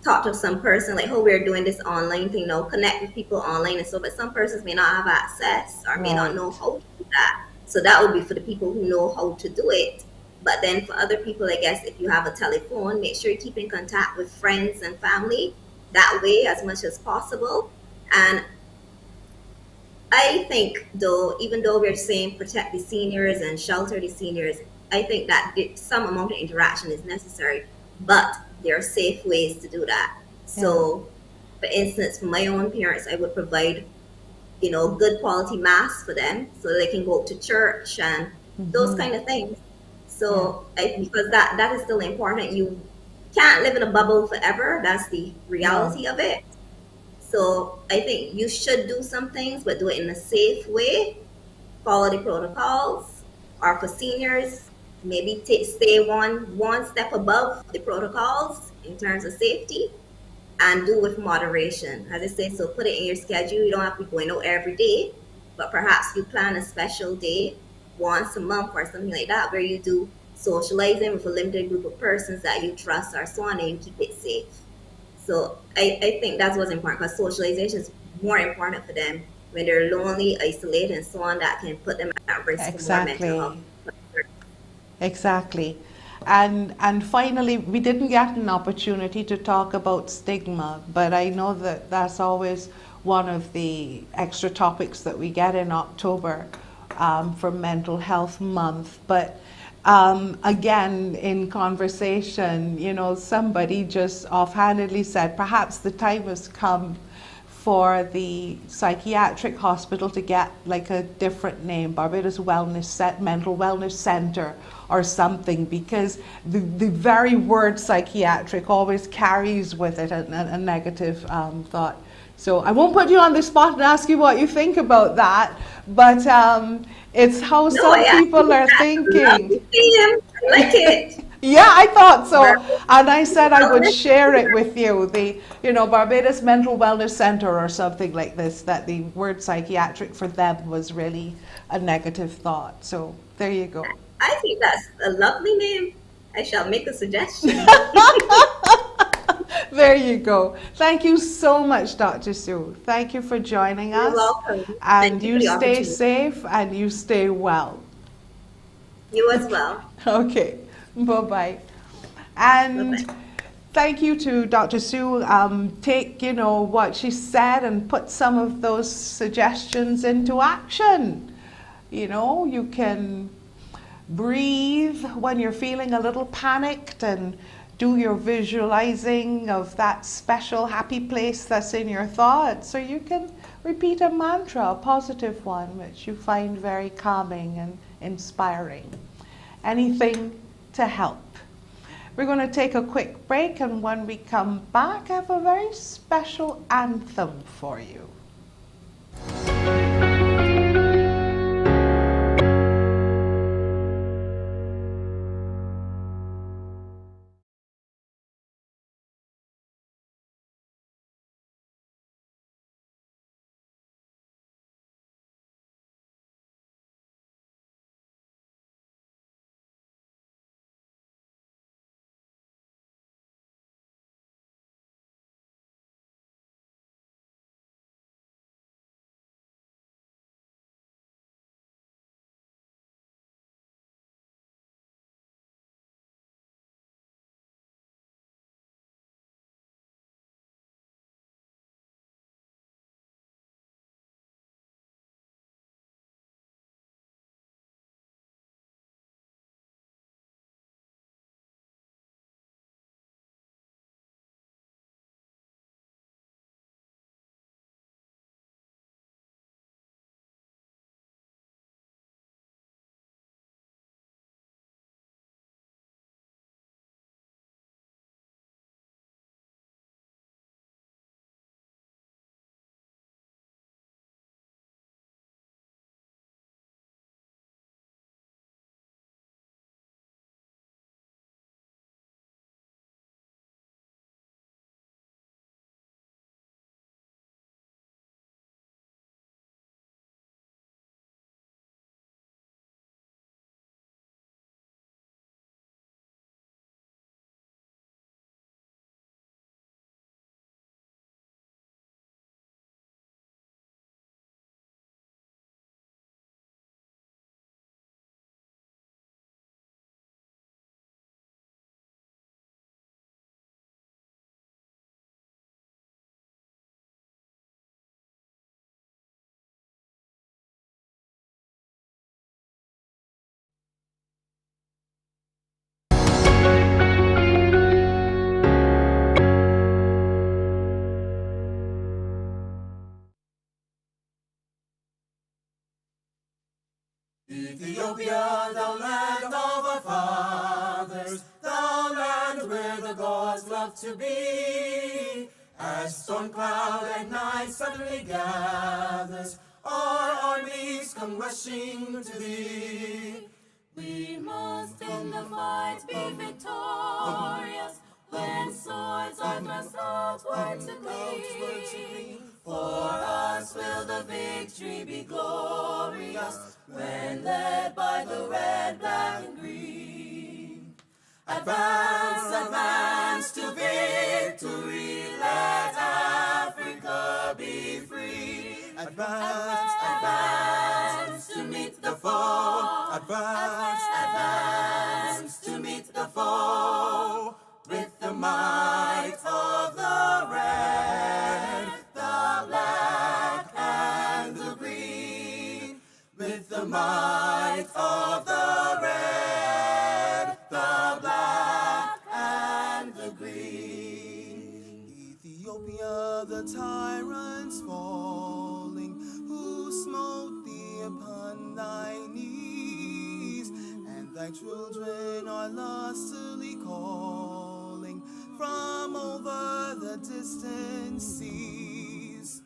talk to some person like, oh, we're doing this online thing, connect with people online and so, but some persons may not have access or may not know Right. how to do that. So that would be for the people who know how to do it. But then for other people, I guess if you have a telephone, make sure you keep in contact with friends and family that way as much as possible. And I think, though, even though we're saying protect the seniors and shelter the seniors, I think that some amount of interaction is necessary, but there are safe ways to do that. Yeah. So, for instance, for my own parents, I would provide, good quality masks for them so they can go to church and those Mm-hmm. kind of things. Yeah. So, because that is still important. You can't live in a bubble forever. That's the No. reality of it. So I think you should do some things, but do it in a safe way. Follow the protocols. Or for seniors, maybe stay one step above the protocols in terms of safety, and do with moderation. As I say, so put it in your schedule. You don't have to be going out every day, but perhaps you plan a special day once a month or something like that, where you do socializing with a limited group of persons that you trust or so on, and you keep it safe. So I think that's what's important, because socialization is more important for them when they're lonely, isolated, and so on. That can put them at risk for more mental health. Exactly. Exactly. And finally, we didn't get an opportunity to talk about stigma, but I know that that's always one of the extra topics that we get in October for Mental Health Month. But again, in conversation, you know, somebody just offhandedly said, perhaps the time has come for the psychiatric hospital to get like a different name, Barbados Mental Wellness Center or something, because the very word psychiatric always carries with it a negative thought. So I won't put you on the spot and ask you what you think about that, but it's how some people are thinking. I like it. Yeah, I thought so, and I said I would share it with you. The, you know, Barbados Mental Wellness Center or something like this. That the word psychiatric for them was really a negative thought. So there you go. I think that's a lovely name. I shall make a suggestion. There you go. Thank you so much, Dr. Sue. Thank you for joining us. You're welcome. And you stay safe and you stay well. You as well. Okay. Bye-bye. And Bye-bye. Thank you to Dr. Sue. Take, you know, what she said and put some of those suggestions into action. You know, you can breathe when you're feeling a little panicked and do your visualizing of that special happy place that's in your thoughts. Or you can repeat a mantra, a positive one, which you find very calming and inspiring. Anything to help. We're going to take a quick break, and when we come back, I have a very special anthem for you. Ethiopia, the land of our fathers, the land where the gods love to be. As storm cloud at night suddenly gathers, our armies come rushing to thee. We must in the fight be victorious, when swords are thrust outward to gleam. For us will the victory be glorious, when led by the red, black, and green. Advance, advance to victory. Let Africa be free. Advance, advance to meet the foe. Advance, advance to meet the foe. With the might of the red, the black, and the green. With the might of the red, the black, and the green. Ethiopia, the tyrants falling, who smote thee upon thy knees, and thy children are lustily calling from over the distant seas.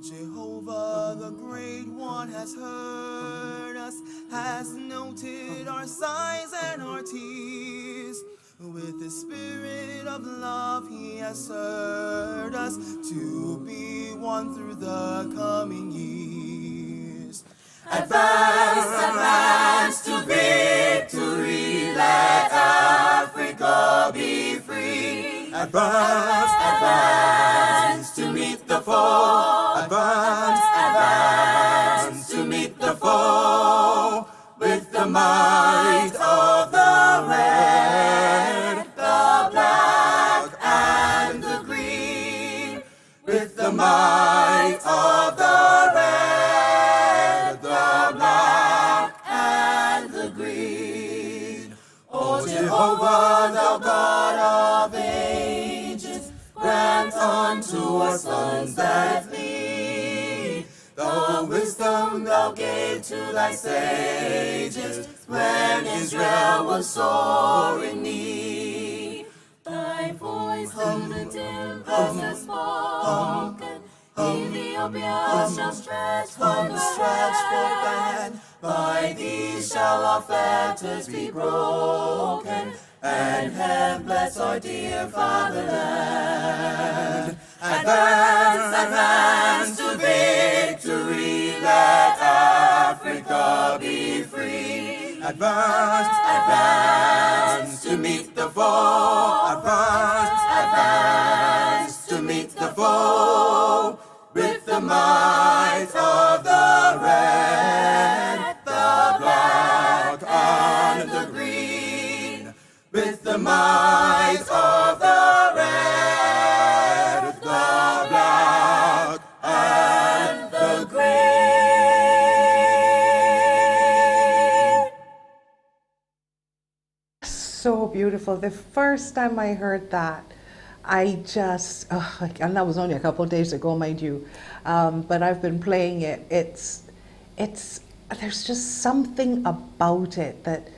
Jehovah, the Great One, has heard us, has noted our sighs and our tears. With the spirit of love, he has stirred us to be one through the coming years. Advance, advance to victory. Let Africa be free. Advance, advance to meet the foe. Advance, advance to meet the foe. With the might of the red, the black, and the green. With the might of the red, the black, and the green. O Jehovah, thou God of ages, grant unto us sons that lead the wisdom thou gave to thy sages when Israel was sore in need. Thy voice through the tempest has spoken. Ethiopia shall stretch forth the hand. By thee shall our fetters be broken, and heaven bless our dear fatherland. Advance, advance to victory. Let Africa be free. Advance, advance to meet the foe. Advance, advance to meet the foe. With the might of the red, the black, and the green. With the might of the red, the black, and the green. So beautiful. The first time I heard that, I just, and that was only a couple of days ago, mind you, but I've been playing it. It's, there's just something about it that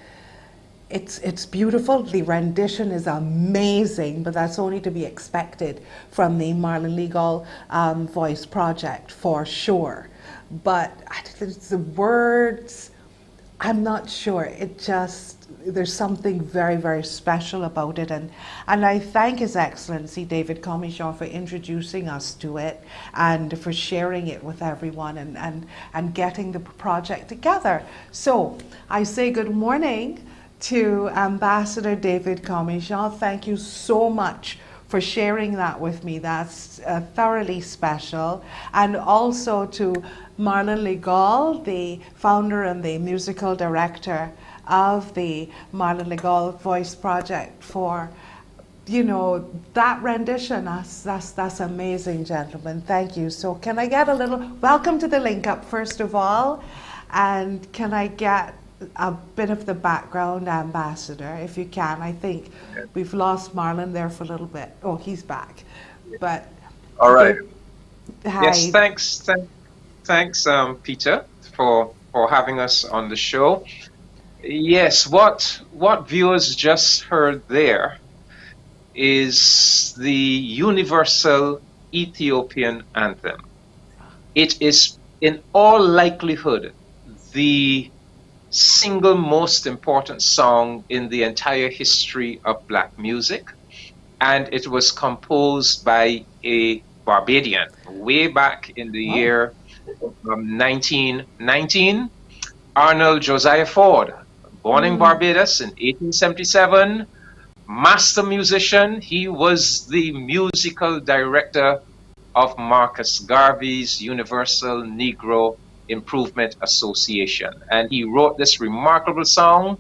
it's beautiful. The rendition is amazing, but that's only to be expected from the Marlon Legall voice project for sure. But the words, I'm not sure. It just, there's something very, very special about it. And I thank His Excellency David Comissiong for introducing us to it and for sharing it with everyone and getting the project together. So I say good morning to Ambassador David Comissiong. Thank you so much for sharing that with me. That's thoroughly special. And also to Marlon Legall, the founder and the musical director of the Marlon Legall Voice Project, for, you know, that rendition. That's amazing, gentlemen. Thank you. So can I get a little, welcome to the link up first of all, and can I get a bit of the background, Ambassador, if you can? I think we've lost Marlon there for a little bit. Oh, he's back. But all right. Hi. Yes, thanks, Peter, for having us on the show. Yes, what viewers just heard there is the universal Ethiopian anthem. It is, in all likelihood, the single most important song in the entire history of black music, and it was composed by a Barbadian way back in the year 1919. Arnold Josiah Ford, born in Barbados in 1877, master musician. He was the musical director of Marcus Garvey's Universal Negro Improvement Association. And he wrote this remarkable song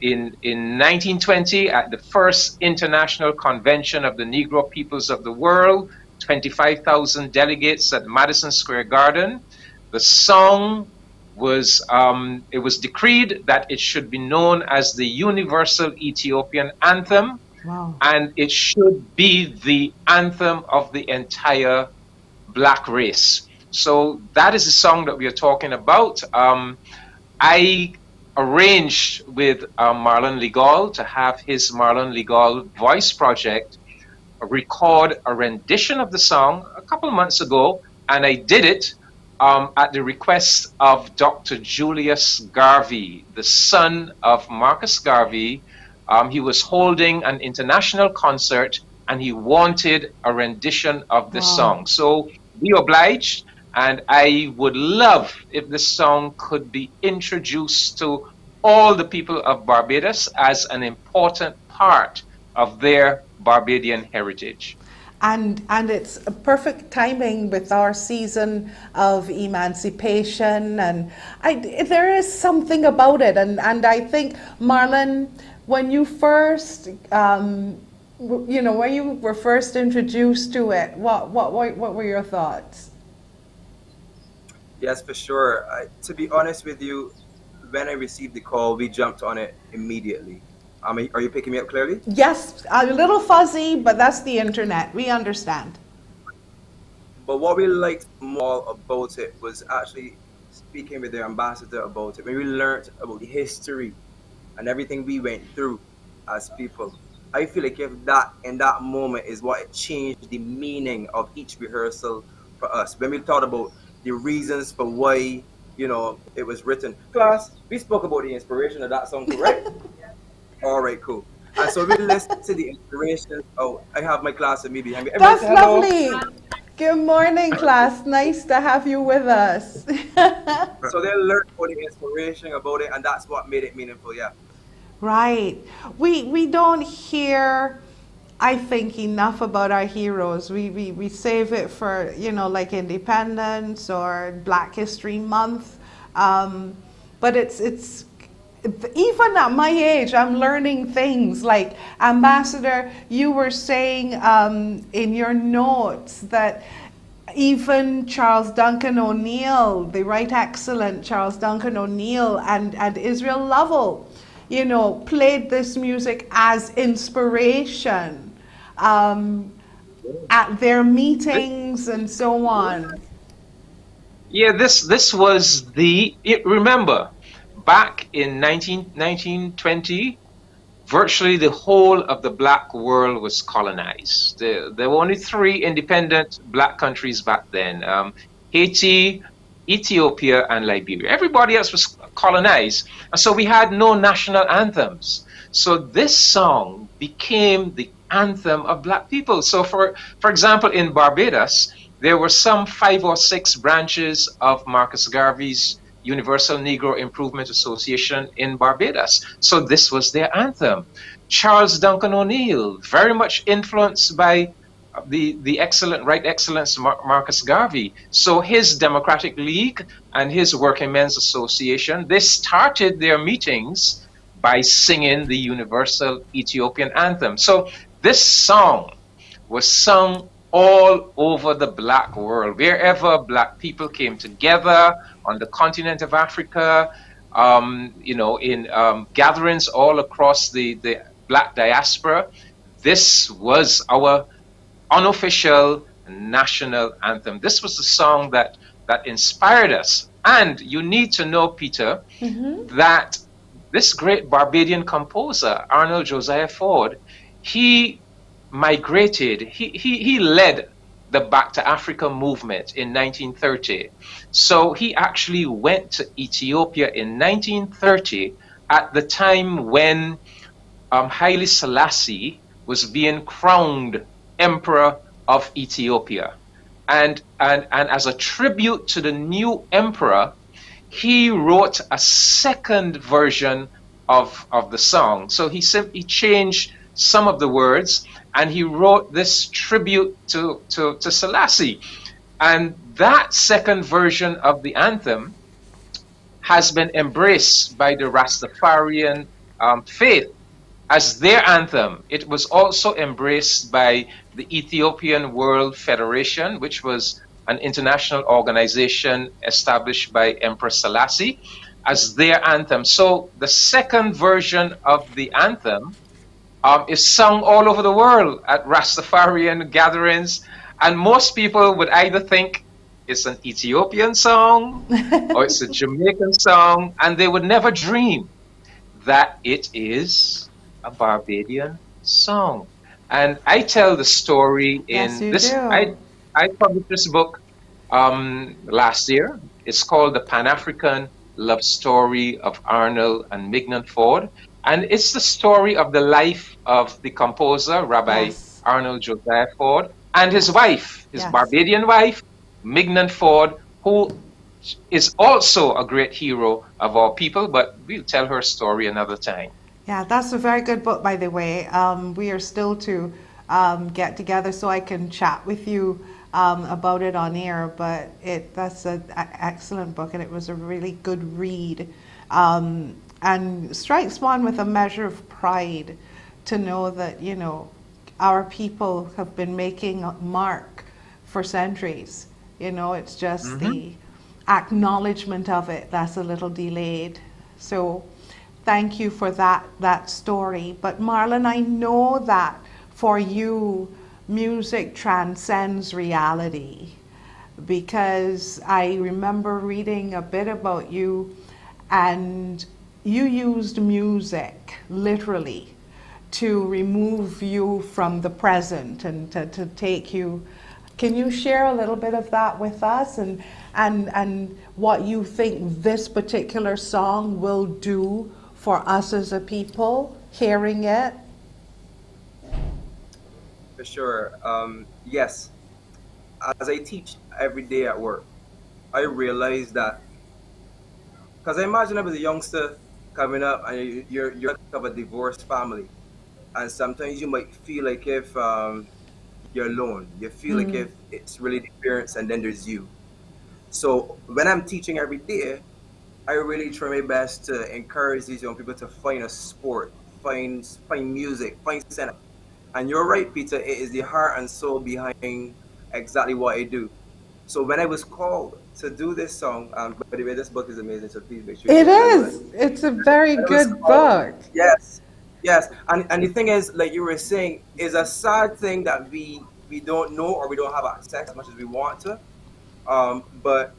in 1920 at the first International Convention of the Negro Peoples of the World, 25,000 delegates at Madison Square Garden. The song was, it was decreed that it should be known as the Universal Ethiopian Anthem. Wow. And it should be the anthem of the entire black race. So that is the song that we are talking about. I arranged with Marlon Legall to have his Marlon Legall Voice Project record a rendition of the song a couple months ago, and I did it at the request of Dr. Julius Garvey, the son of Marcus Garvey. He was holding an international concert and he wanted a rendition of this song. So be obliged, and I would love if this song could be introduced to all the people of Barbados as an important part of their Barbadian heritage. And it's a perfect timing with our season of emancipation, and there is something about it. And I think, Marlon, when you first, when you were first introduced to it, what were your thoughts? Yes, for sure. To be honest with you, when I received the call, we jumped on it immediately. Are you picking me up clearly? Yes, a little fuzzy, but that's the internet. We understand. But what we liked more about it was actually speaking with the ambassador about it. When we learned about the history and everything we went through as people, I feel like if that in that moment is what it changed the meaning of each rehearsal for us. When we thought about the reasons for why, it was written. Class, we spoke about the inspiration of that song, correct? All right, cool. And so we listened to the inspiration. Oh, I have my class with me behind me. That's lovely. Good morning, class. Nice to have you with us. So they learned about the inspiration about it, and that's what made it meaningful, yeah. Right. We don't hear, I think, enough about our heroes. We save it for, like Independence or Black History Month. But it's even at my age, I'm learning things like, Ambassador, you were saying in your notes that even Charles Duncan O'Neill, the Right Excellent Charles Duncan O'Neill and Israel Lovell, played this music as inspiration at their meetings and so on. Yeah, this was remember, back in 1920, virtually the whole of the black world was colonized. There were only 3 independent black countries back then, Haiti, Ethiopia, and Liberia. Everybody else was colonized. And so we had no national anthems. So this song became the anthem of black people. So for example, in Barbados, there were some 5 or 6 branches of Marcus Garvey's Universal Negro Improvement Association in Barbados. So this was their anthem. Charles Duncan O'Neill, very much influenced by the excellent, Right Excellence Marcus Garvey. So his Democratic League and his Working Men's Association, they started their meetings by singing the Universal Ethiopian Anthem. So this song was sung all over the black world, wherever black people came together on the continent of Africa, in gatherings all across the black diaspora. This was our unofficial national anthem. This was the song that inspired us. And you need to know, Peter, that this great Barbadian composer, Arnold Josiah Ford, he migrated, he led the Back to Africa movement in 1930. So he actually went to Ethiopia in 1930 at the time when Haile Selassie was being crowned Emperor of Ethiopia. And as a tribute to the new emperor, he wrote a second version of the song. So he simply changed some of the words, and he wrote this tribute to Selassie. And that second version of the anthem has been embraced by the Rastafarian faith as their anthem. It was also embraced by the Ethiopian World Federation, which was an international organization established by Empress Selassie, as their anthem. So the second version of the anthem is sung all over the world at Rastafarian gatherings, and most people would either think it's an Ethiopian song or it's a Jamaican song, and they would never dream that it is a Barbadian song. And I tell the story in Yes, you this. do. I published this book last year. It's called The Pan-African Love Story of Arnold and Mignon Ford. And it's the story of the life of the composer, Rabbi Yes. Arnold Josiah Ford, and his wife, his Yes. Barbadian wife, Mignon Ford, who is also a great hero of our people, but we'll tell her story another time. Yeah, that's a very good book, by the way. We are still to get together so I can chat with you about it on air, but that's an excellent book, and it was a really good read. And strikes one with a measure of pride to know that, you know, our people have been making a mark for centuries. You know, it's just the acknowledgement of it that's a little delayed. So thank you for that story. But Marlon, I know that for you, music transcends reality, because I remember reading a bit about you, and you used music literally to remove you from the present and to take you. Can you share a little bit of that with us, and what you think this particular song will do for us as a people hearing it? For sure. Yes. As I teach every day at work, I realize that, because I imagine I was a youngster coming up, and you're of a divorced family, and sometimes you might feel like if you're alone, you feel like if it's really the parents and then there's you. So when I'm teaching every day, I really try my best to encourage these young people to find a sport, find music, find stand-up. And you're right, Peter, it is the heart and soul behind exactly what I do. So when I was called to do this song, by the way, this book is amazing, so please make sure It you is. It's a very good book. Yes, yes. And the thing is, like you were saying, is a sad thing that we don't know, or we don't have access as much as we want to. But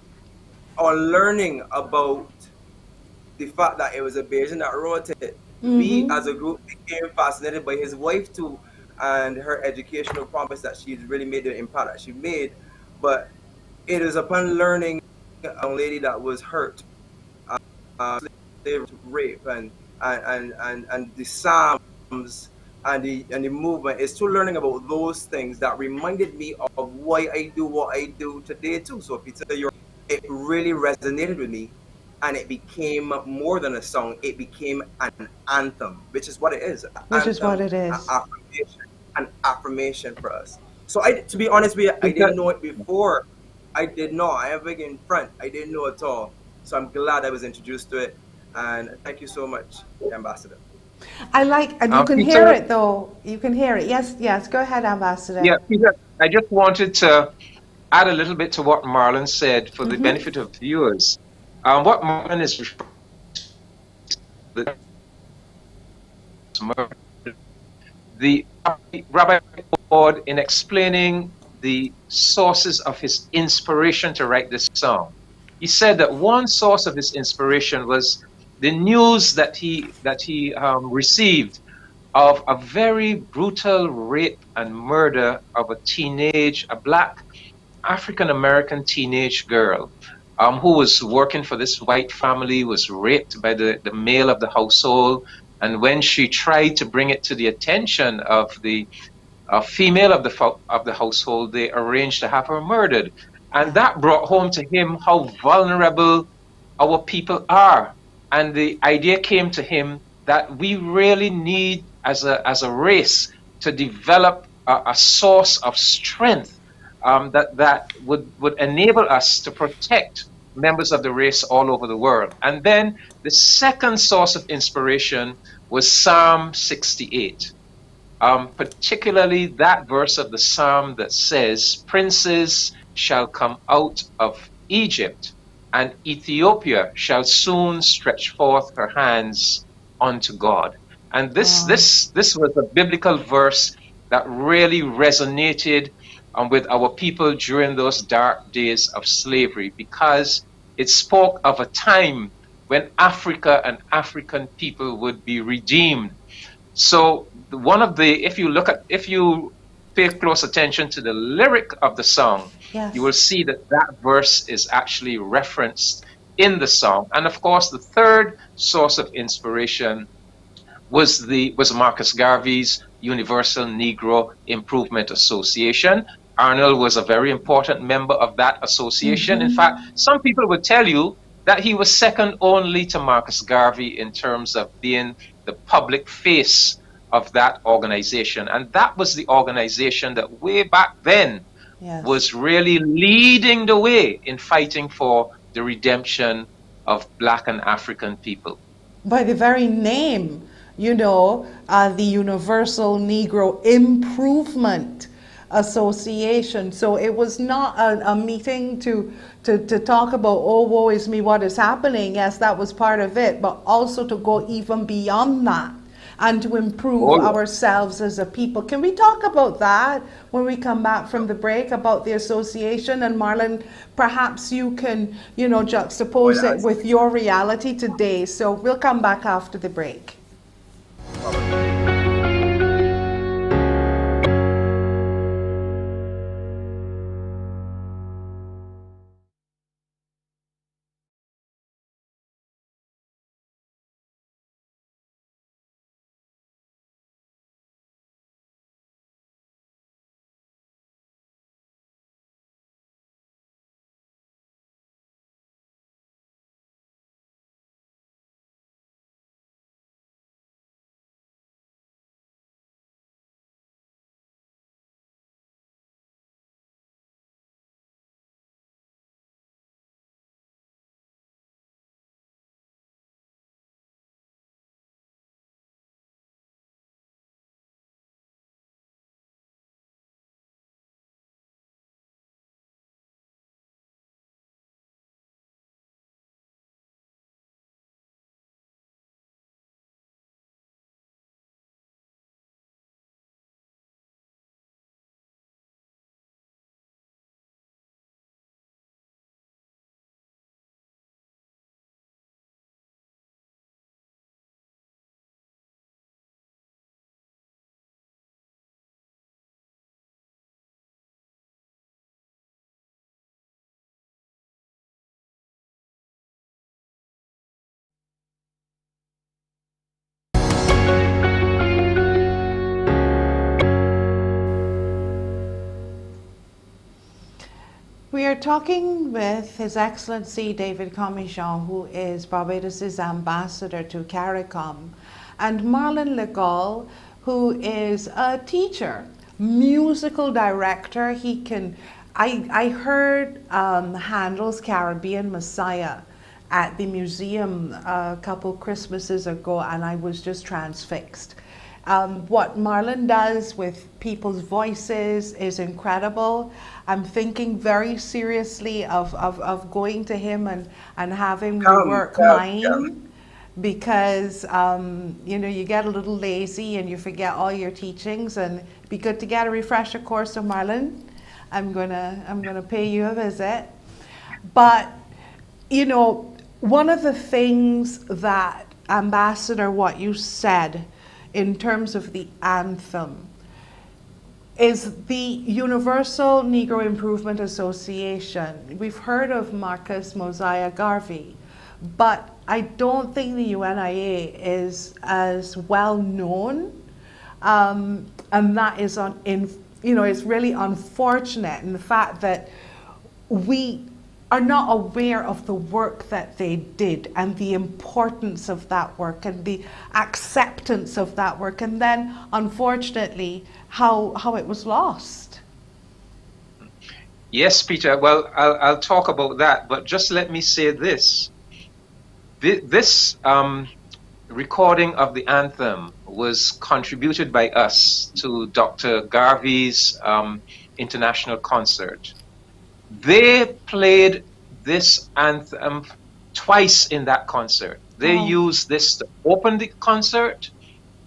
on learning about the fact that it was a Bayesian that wrote it, we as a group became fascinated by his wife too, and her educational promise that she's really made the impact that she made. But it is upon learning a young lady that was hurt, rape, and the Psalms and the movement. It's through learning about those things that reminded me of why I do what I do today too. So Peter, it really resonated with me, and it became more than a song. It became an anthem, which is what it is. Which is what it is. An affirmation for us. So to be honest with you, I didn't know it before. I did not. I am big in front. I didn't know at all. So I'm glad I was introduced to it. And thank you so much, Ambassador. I like, and you can Peter, hear it though. You can hear it. Yes, yes. Go ahead, Ambassador. Yeah, Peter, I just wanted to add a little bit to what Marlon said for the benefit of viewers. What Marlon is referring to, the Rabbi Ford, in explaining the sources of his inspiration to write this song, he said that one source of his inspiration was the news that he received of a very brutal rape and murder of a black African-American teenage girl who was working for this white family, was raped by the male of the household. And when she tried to bring it to the attention of the female of the household, they arranged to have her murdered. And that brought home to him how vulnerable our people are. And the idea came to him that we really need as a race to develop a source of strength that would enable us to protect members of the race all over the world. And then the second source of inspiration was Psalm 68, particularly that verse of the Psalm that says, "Princes shall come out of Egypt, and Ethiopia shall soon stretch forth her hands unto God." And this was a biblical verse that really resonated with our people during those dark days of slavery, because it spoke of a time when Africa and African people would be redeemed. So if you pay close attention to the lyric of the song, Yes. you will see that verse is actually referenced in the song. And of course, the third source of inspiration was Marcus Garvey's Universal Negro Improvement Association. Arnold was a very important member of that association. In fact, some people would tell you that he was second only to Marcus Garvey in terms of being the public face of that organization. And that was the organization that way back then was really leading the way in fighting for the redemption of Black and African people. By the very name, the Universal Negro Improvement Association. So it was not a meeting to talk about, oh, woe is me, what is happening. Yes, that was part of it, but also to go even beyond that and to improve ourselves as a people. Can we talk about that when we come back from the break, about the association? And Marlon, perhaps you can, juxtapose it with your reality today. So we'll come back after the break. We are talking with His Excellency David Comissiong, who is Barbados' ambassador to CARICOM, and Marlon Legall, who is a teacher, musical director. I heard Handel's Caribbean Messiah at the museum a couple Christmases ago, and I was just transfixed. What Marlon does with people's voices is incredible. I'm thinking very seriously of going to him and having me work mine, because you get a little lazy and you forget all your teachings, and it'd be good to get a refresher course of Marlon. I'm gonna pay you a visit. But one of the things that, Ambassador, what you said in terms of the anthem is the Universal Negro Improvement Association. We've heard of Marcus Mosiah Garvey, but I don't think the UNIA is as well known, and that is it's really unfortunate in the fact that we are not aware of the work that they did and the importance of that work and the acceptance of that work, and then unfortunately how it was lost. Yes, Peter. Well, I'll talk about that, but just let me say this. This recording of the anthem was contributed by us to Dr. Garvey's international concert. They played this anthem twice in that concert. They used this to open the concert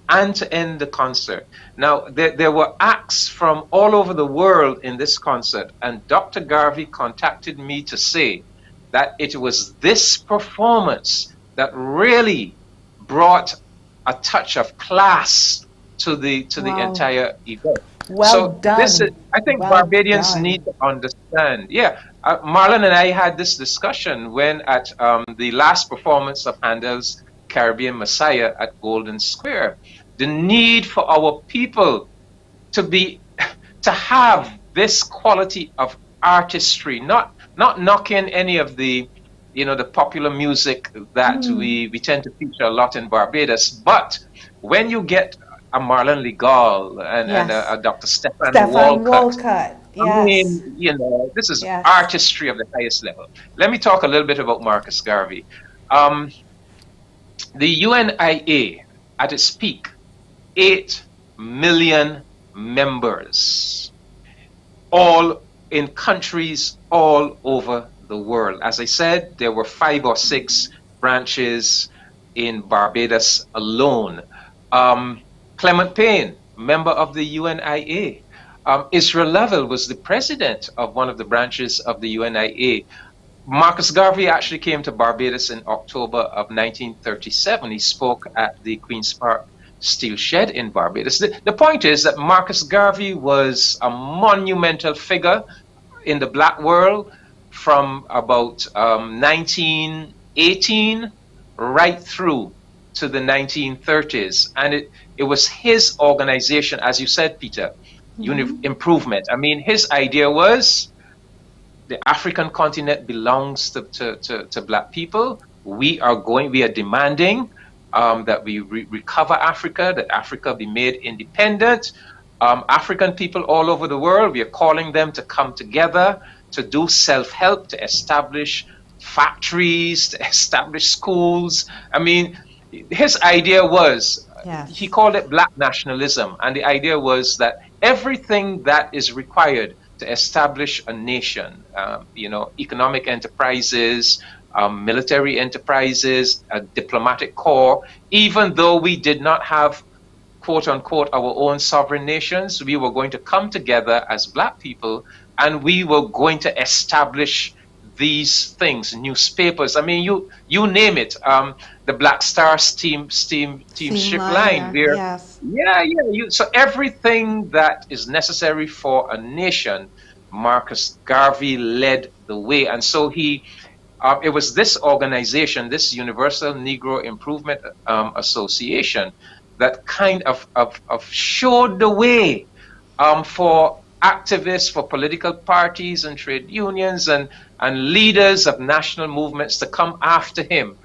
and to end the concert. Now, there were acts from all over the world in this concert, and Dr. Garvey contacted me to say that it was this performance that really brought a touch of class to the entire event. Well done. I think well Barbadians done. need to understand. Yeah, Marlon and I had this discussion when at the last performance of Handel's Caribbean Messiah at Golden Square. The need for our people to have this quality of artistry, not knocking any of the the popular music that we tend to feature a lot in Barbados, but when you get a Marlon Legall and a Dr. Stefan Walcott. Yes. I mean, this is artistry of the highest level. Let me talk a little bit about Marcus Garvey. The UNIA, at its peak, 8 million members, all in countries all over the world. As I said, there were 5 or 6 branches in Barbados alone. Clement Payne, member of the UNIA. Israel Lovell was the president of one of the branches of the UNIA. Marcus Garvey actually came to Barbados in October of 1937. He spoke at the Queen's Park Steel Shed in Barbados. The point is that Marcus Garvey was a monumental figure in the black world from about 1918 right through to the 1930s. And it was his organization, as you said, Peter, Improvement. I mean, his idea was the African continent belongs to black people. We are demanding that we recover Africa, that Africa be made independent. African people all over the world, we are calling them to come together, to do self-help, to establish factories, to establish schools. I mean, his idea was, he called it black nationalism. And the idea was that everything that is required to establish a nation, economic enterprises, military enterprises, a diplomatic corps, even though we did not have, quote unquote, our own sovereign nations, we were going to come together as black people and we were going to establish these things, newspapers. I mean, you name it. The Black Star steamship line. So everything that is necessary for a nation, Marcus Garvey led the way. And so it was this organization, this Universal Negro Improvement Association, that kind of showed the way for activists, for political parties and trade unions and leaders of national movements to come after him,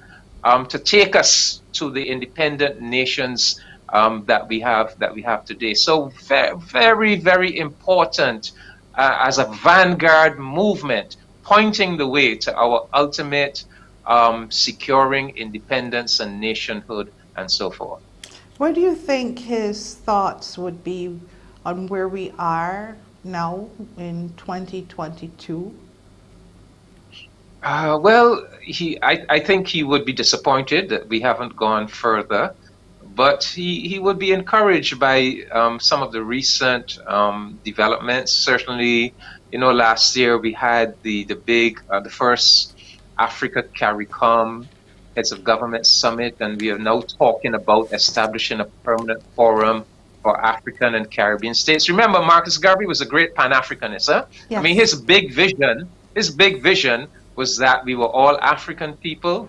to take us to the independent nations that we have today. So very, very important as a vanguard movement, pointing the way to our ultimate securing independence and nationhood and so forth. What do you think his thoughts would be on where we are now in 2022? Well, I think he would be disappointed that we haven't gone further, but he would be encouraged by some of the recent developments. Certainly, last year we had the first Africa CARICOM Heads of Government Summit, and we are now talking about establishing a permanent forum for African and Caribbean states. Remember, Marcus Garvey was a great Pan-Africanist. Huh? Yes. I mean, his big vision was that we were all African people,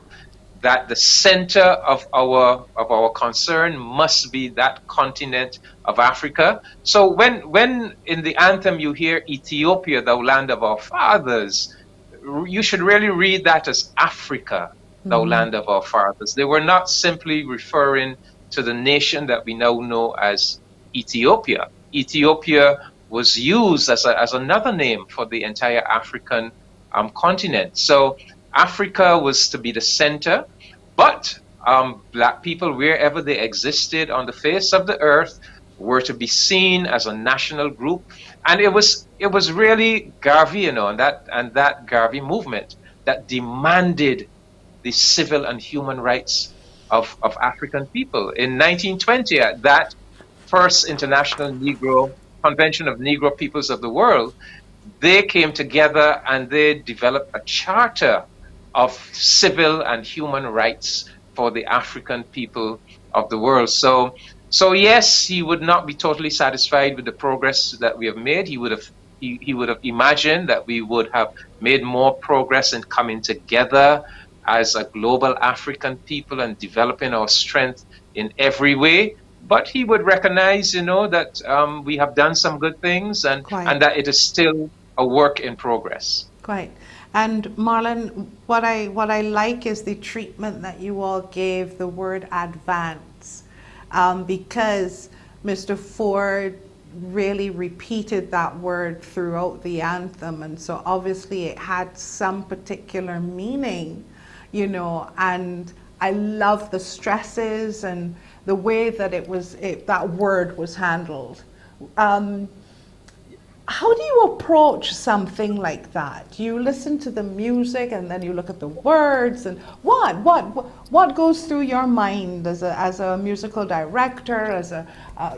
that the center of our concern must be that continent of Africa. So when in the anthem you hear Ethiopia, thou land of our fathers, you should really read that as Africa, thou land of our fathers. They were not simply referring to the nation that we now know as Ethiopia. Ethiopia was used as another name for the entire African continent. So Africa was to be the center, but Black people, wherever they existed on the face of the earth, were to be seen as a national group. And it was really Garvey, you know, and that Garvey movement that demanded the civil and human rights of African people. In 1920, at that first International Negro Convention of Negro Peoples of the World, they came together and they developed a charter of civil and human rights for the African people of the world. So yes, he would not be totally satisfied with the progress that we have made. He would have imagined that we would have made more progress in coming together as a global African people and developing our strength in every way. But he would recognize, you know, that we have done some good things and that it is still a work in progress. Quite. And Marlon, what I like is the treatment that you all gave the word advance, because Mr. Ford really repeated that word throughout the anthem, and so obviously it had some particular meaning, you know, and I love the stresses and the way that that word was handled. How do you approach something like that? You listen to the music and then you look at the words, and what goes through your mind as a musical director, as a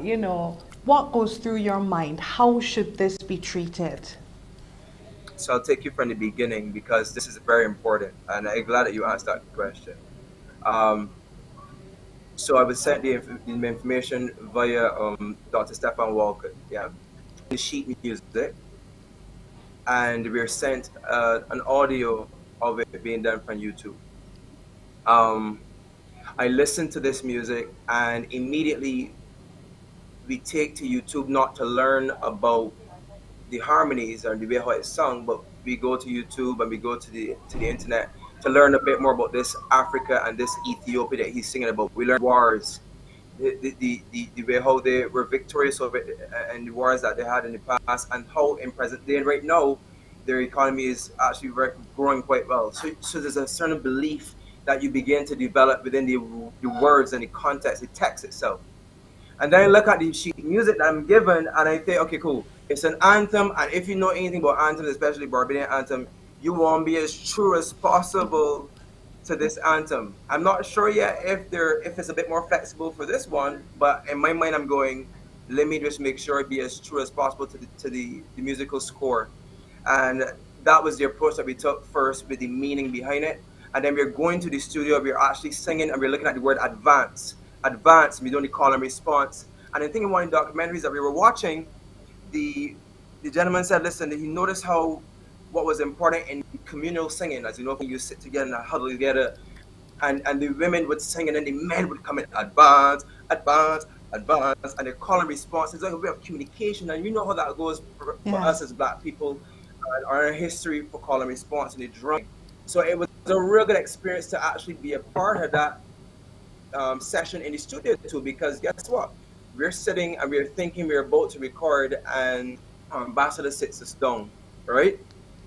you know, what goes through your mind? How should this be treated? So I'll take you from the beginning because this is very important, and I'm glad that you asked that question. So I was sent the information via Dr. Stefan Walker, yeah, the sheet music, and we were sent an audio of it being done from YouTube. I listened to this music, and immediately we take to YouTube not to learn about the harmonies or the way how it's sung, but we go to YouTube and we go to the internet to learn a bit more about this Africa and this Ethiopia that he's singing about. We learn wars, the way how they were victorious over it, and the wars that they had in the past, and how in present day and right now their economy is actually growing quite well. So there's a certain belief that you begin to develop within the words and the context, the text itself. And then I look at the sheet music that I'm given, and I think, okay, cool. It's an anthem, and if you know anything about anthems, especially Barbadian anthem, you want to be as true as possible to this anthem. I'm not sure yet if it's a bit more flexible for this one, but in my mind, I'm going, let me just make sure it be as true as possible to the musical score. And that was the approach that we took first, with the meaning behind it. And then we're going to the studio, we're actually singing, and we're looking at the word advance. Advance, we don't need call and response. And I think in one of the documentaries that we were watching, the gentleman said, listen, he noticed what was important in communal singing, as you know, when you sit together and huddle together, and the women would sing, and then the men would come in, advance, advance, advance, and they call and response. It's like a way of communication, and you know how that goes for us as Black people, our history for call and response and the drum. So it was a real good experience to actually be a part of that session in the studio too, because guess what? We're sitting and we're thinking we're about to record, and our ambassador sits us down, right?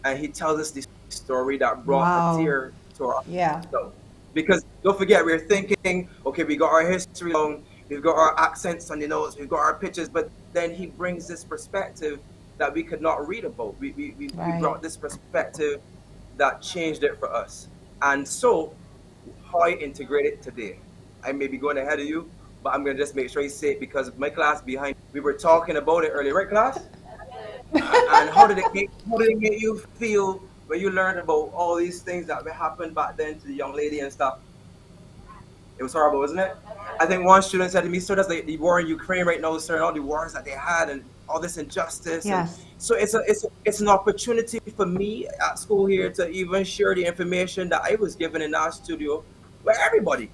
And he tells us this story that brought a tear to our eyes. Because don't forget, we're thinking, okay, we got our history down, we've got our accents on the notes, we've got our pictures, but then he brings this perspective that we could not read about. We brought this perspective that changed it for us. And so, how I integrate it today, I may be going ahead of you, but I'm going to just make sure you say it, because my class behind, we were talking about it earlier, right, class? And how did it make you feel when you learned about all these things that happened back then to the young lady and stuff? It was horrible, wasn't it? I think one student said to me, sir, that's like the war in Ukraine right now, sir, and all the wars that they had and all this injustice. Yes. And so it's an opportunity for me at school here to even share the information that I was given in our studio with everybody.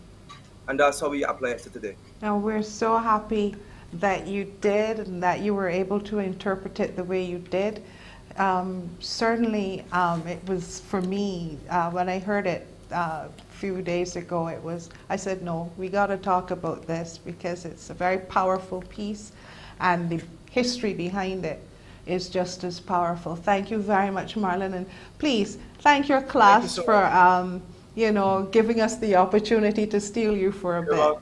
And that's how we apply it to today. Now, we're so happy that you did and that you were able to interpret it the way you did. certainly it was for me, when I heard it a few days ago, I said, no, we got to talk about this because it's a very powerful piece and the history behind it is just as powerful. Thank you very much, Marlon. And please, thank your class for, giving us the opportunity to steal you for a bit.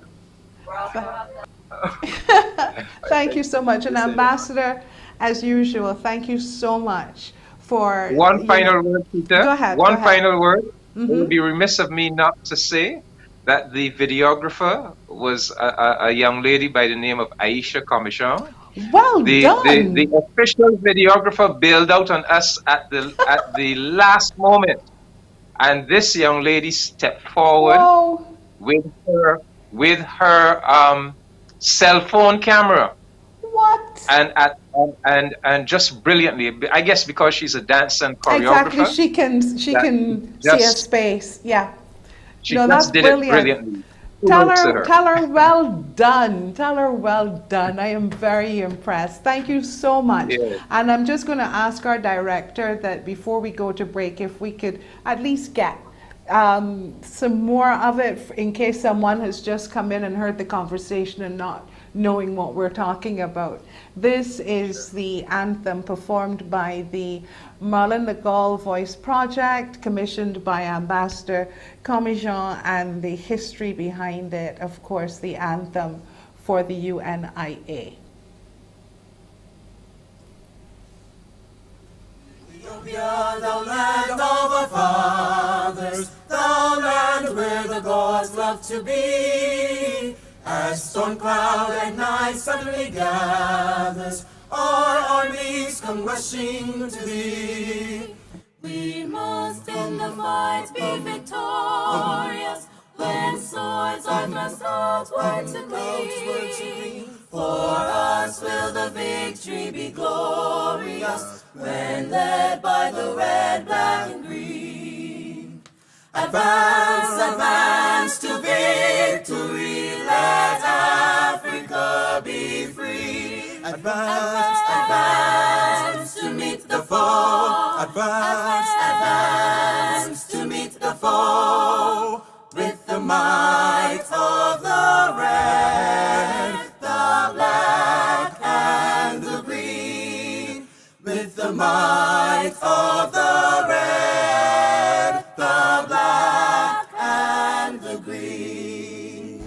Thank you so much. And Ambassador, as usual, thank you so much for... One final word, Peter. Go ahead. One final word. It would be remiss of me not to say that the videographer was a young lady by the name of Aisha Comissiong. Well done. The official videographer bailed out on us at the last moment. And this young lady stepped forward with her cell phone camera. What? And just brilliantly, I guess because she's a dancer and choreographer. Exactly, she can see a space. Yeah. She just did it brilliantly. Tell her well done. Tell her well done. I am very impressed. Thank you so much. Yeah. And I'm just going to ask our director that before we go to break, if we could at least get some more of it in case someone has just come in and heard the conversation and not knowing what we're talking about. This is the anthem performed by the Marlon Legall Voice Project, commissioned by Ambassador Comissiong, and the history behind it, of course, the anthem for the UNIA. Ethiopia, the land of our fathers, the land where the gods love to be. As storm cloud at night suddenly gathers, our armies come rushing to thee. We must in the fight be victorious, when swords are thrust outward to gleam. For us will the victory be glorious, when led by the red, black, and green. Advance, advance to victory, let Africa be free. Advance, advance to meet the foe. Advance, advance to meet the foe. With the might of the red, the black, and the green. With the might of the red, the black, and the green.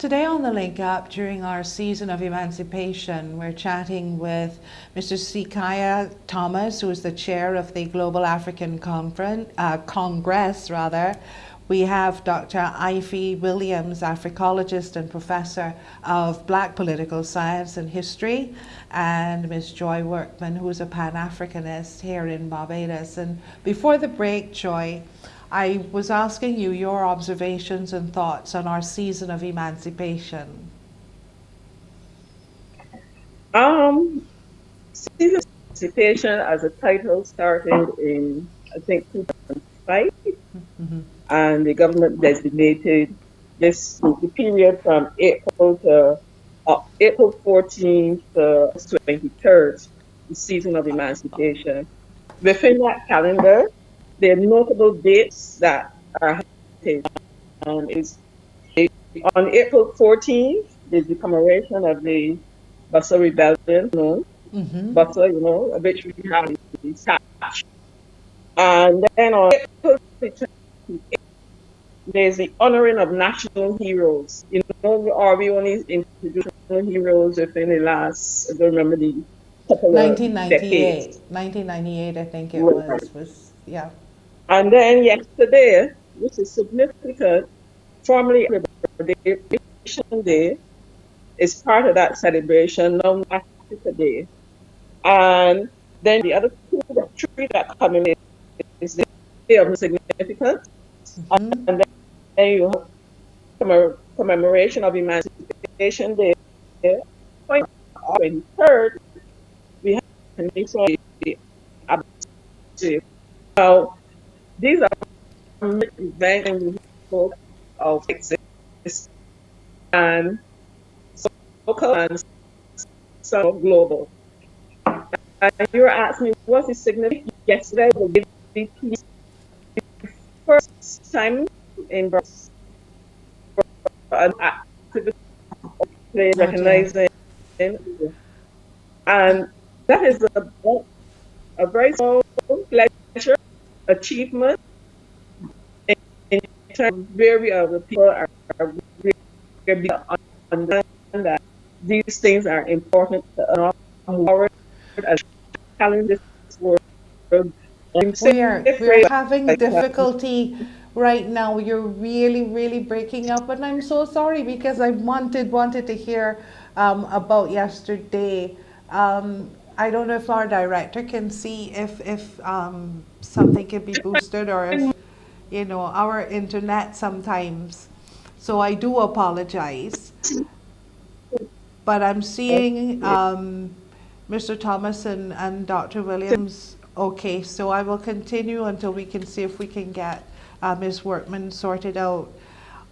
Today on the Link Up, during our season of emancipation, we're chatting with Mr. Cikiah Thomas, who is the chair of the Global African Congress. We have Dr. Ivy Williams, Africologist and Professor of Black Political Science and History, and Ms. Joy Workman, who is a Pan-Africanist here in Barbados. And before the break, Joy, I was asking you your observations and thoughts on our season of emancipation. Season of emancipation as a title started in, I think, 2005. Mm-hmm. And the government designated this the period from April 14th to 23rd, the season of emancipation. Within that calendar, there are notable dates that are highlighted. Is on April 14th, there's the commemoration of the Bassa Rebellion, Bassa, which we have in the statue. And then on April 28th, there's the honoring of national heroes. Or we only introduced national heroes within the last, I don't remember the couple 1998. of decades. 1998, I think it was, yeah. And then yesterday, which is significant, formally Liberation Day is part of that celebration, known as Africa Day. And then the other three that come in is the Day of Significance. Mm-hmm. And then you have commemoration of Emancipation Day. On the 23rd, we have the Now, these are events of exist and local and some global. And you were asking me, what's the significance? Yesterday, we did the first time in Barbados an activity recognizing, and that is a very small pleasure, achievement in terms of where we are, the people are really understand that these things are important to us forward as challenge this world. We're having difficulty right now. You're really breaking up, and I'm so sorry because I wanted to hear about yesterday. I don't know if our director can see if something can be boosted, or if our internet sometimes. So I do apologize, but I'm seeing Mr. Thomas and Dr. Williams. Okay, so I will continue until we can see if we can get Ms. Workman sorted out.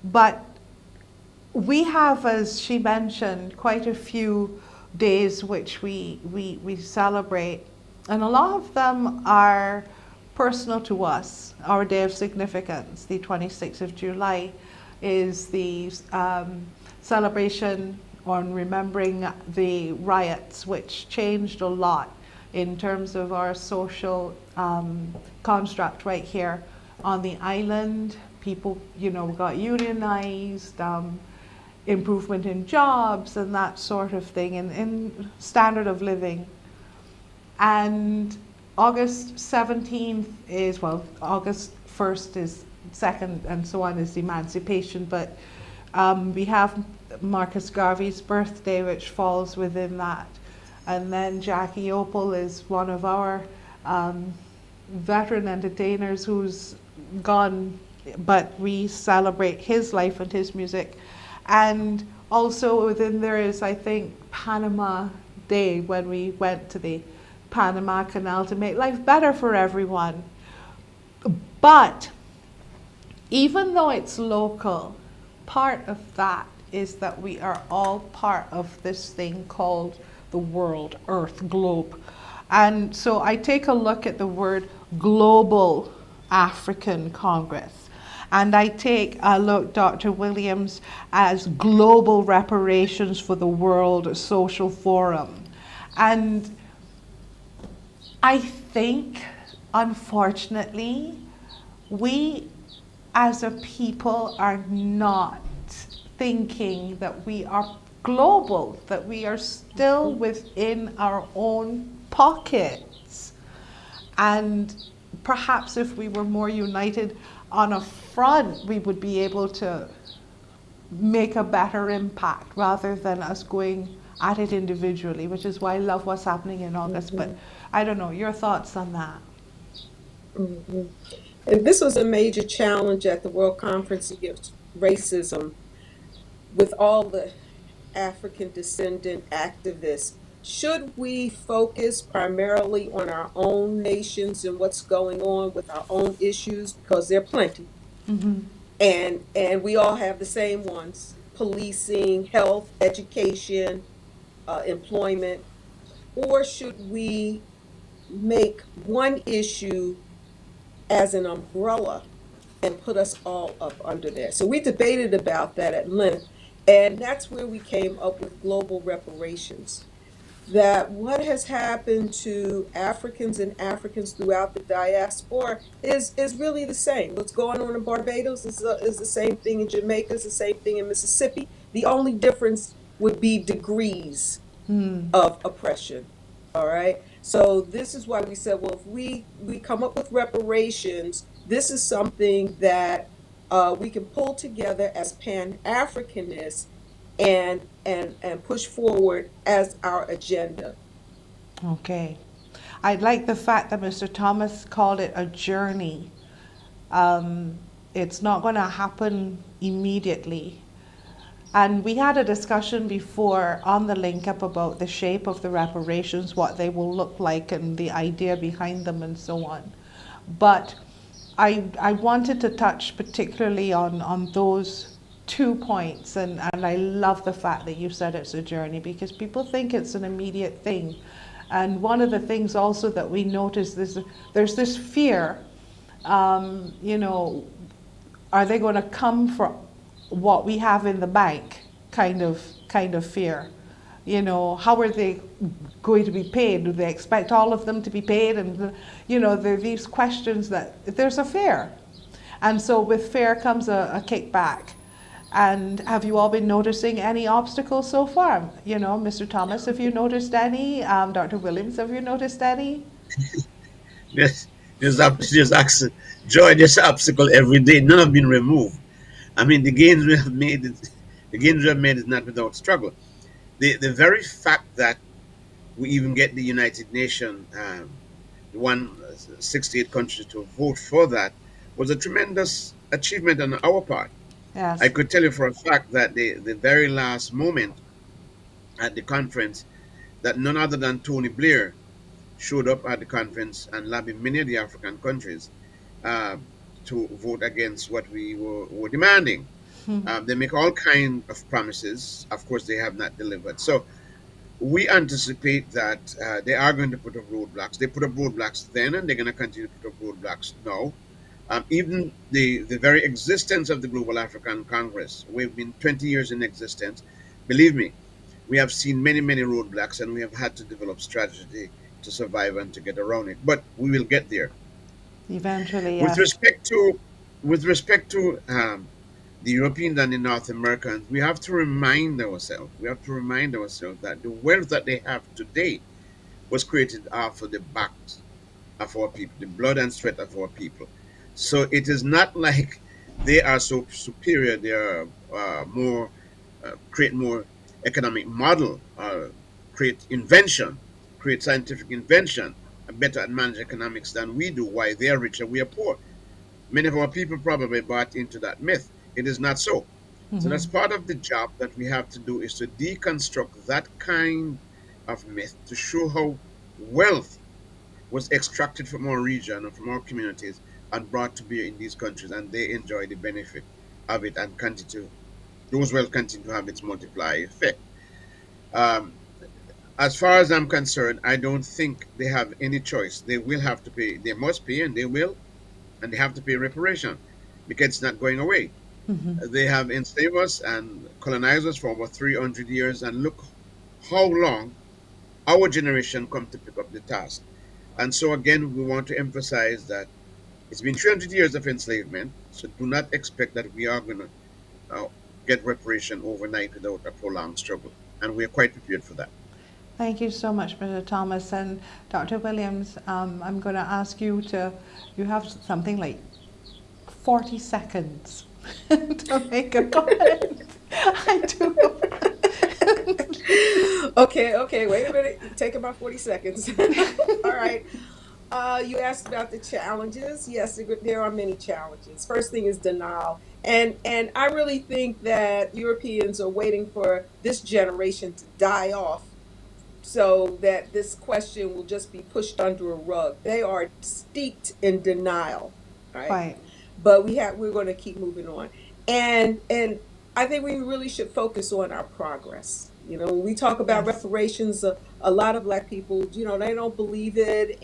But we have, as she mentioned, quite a few days which we celebrate, and a lot of them are personal to us. Our Day of Significance, the 26th of July, is the celebration on remembering the riots, which changed a lot in terms of our social construct right here on the island. People, got unionized, improvement in jobs and that sort of thing, and in standard of living. And August 17th is, August 1st is second, and so on, is emancipation. But we have Marcus Garvey's birthday, which falls within that. And then Jackie Opal is one of our veteran entertainers who's gone, but we celebrate his life and his music. And also within there is, I think, Panama Day, when we went to the Panama Canal to make life better for everyone. But even though it's local, part of that is that we are all part of this thing called the world, Earth, globe. And so I take a look at the word Global African Congress. And I take a look, Dr. Williams, as global reparations for the World Social Forum. And I think, unfortunately, we as a people are not thinking that we are global, that we are still within our own pockets. And perhaps if we were more united on a front, we would be able to make a better impact rather than us going at it individually, which is why I love what's happening in August. But I don't know, your thoughts on that? And this was a major challenge at the World Conference Against Racism with all the African descendant activists. Should we focus primarily on our own nations and what's going on with our own issues, because there are plenty, and we all have the same ones: policing, health, education, employment, or should we make one issue as an umbrella and put us all up under there? So we debated about that at length, and that's where we came up with global reparations. That what has happened to Africans and Africans throughout the diaspora is really the same. What's going on in Barbados is the same thing in Jamaica, is the same thing in Mississippi. The only difference would be degrees of oppression. All right. So this is why we said, well, if we come up with reparations, this is something that we can pull together as Pan-Africanists and push forward as our agenda. Okay. I like the fact that Mr. Thomas called it a journey. It's not going to happen immediately. And we had a discussion before on the link up about the shape of the reparations, what they will look like and the idea behind them and so on. But I wanted to touch particularly on those 2 points, and I love the fact that you said it's a journey, because people think it's an immediate thing. And one of the things also that we notice is there's this fear, you know, are they going to come for what we have in the bank kind of fear? You know, how are they going to be paid? Do they expect all of them to be paid? And, you know, there are these questions that there's a fear. And so with fear comes a kickback. And have you all been noticing any obstacles so far? You know, Mr. Thomas, have you noticed any? Dr. Williams, have you noticed any? Yes, there's obstacle every day. None have been removed. I mean, the gains we have made is not without struggle. The very fact that we even get the United Nations, 168 countries to vote for that, was a tremendous achievement on our part. Yes. I could tell you for a fact that the very last moment at the conference, that none other than Tony Blair showed up at the conference and lobbied many of the African countries to vote against what we were demanding. They make all kinds of promises. Of course, they have not delivered. So we anticipate that they are going to put up roadblocks. They put up roadblocks then, and they're going to continue to put up roadblocks now. Even the very existence of the Global African Congress, we've been 20 years in existence. Believe me, we have seen many, many roadblocks, and we have had to develop strategy to survive and to get around it. But we will get there. Eventually, yes. With respect to the Europeans and the North Americans, we have to remind ourselves that the wealth that they have today was created after the backs of our people, the blood and sweat of our people. So it is not like they are so superior. They are create more economic model, create scientific invention, and better manage economics than we do. Why they are rich and we are poor. Many of our people probably bought into that myth. It is not so. So that's part of the job that we have to do, is to deconstruct that kind of myth, to show how wealth was extracted from our region and from our communities and brought to bear in these countries, and they enjoy the benefit of it and those wealth continue to have its multiplier effect. As far as I'm concerned, I don't think they have any choice. They will have to pay. They must pay, and they will, and they have to pay reparation because it's not going away. They have enslaved us and colonized us for over 300 years, and look how long our generation come to pick up the task. And so again, we want to emphasize that it's been 300 years of enslavement, so do not expect that we are going to get reparation overnight without a prolonged struggle. And we're quite prepared for that. Thank you so much, Mr. Thomas. And Dr. Williams, I'm going to ask you to, you have something like 40 seconds to make a comment. I do. Okay, wait a minute. Taking my 40 seconds. All right. You asked about the challenges. Yes, there are many challenges. First thing is denial. And I really think that Europeans are waiting for this generation to die off so that this question will just be pushed under a rug. They are steeped in denial, right? But we're going to keep moving on. And I think we really should focus on our progress. You know, when we talk about reparations, a lot of Black people, you know, they don't believe it.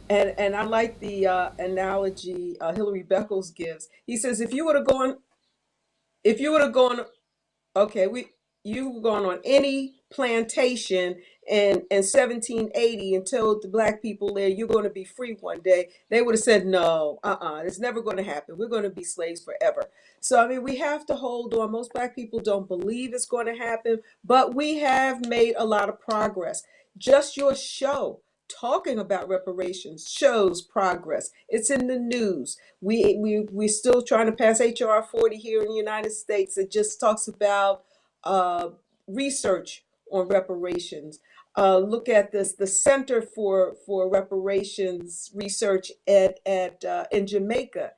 And I like the analogy Hilary Beckles gives. He says, if you would have gone, you were going on any plantation in 1780 and told the Black people there, you're going to be free one day, they would have said, no, it's never going to happen. We're going to be slaves forever. So, I mean, we have to hold on. Most Black people don't believe it's going to happen, but we have made a lot of progress. Just your show talking about reparations shows progress. It's in the news. We're still trying to pass HR 40 here in the United States. It just talks about research on reparations. Look at this, the Center for Reparations Research in Jamaica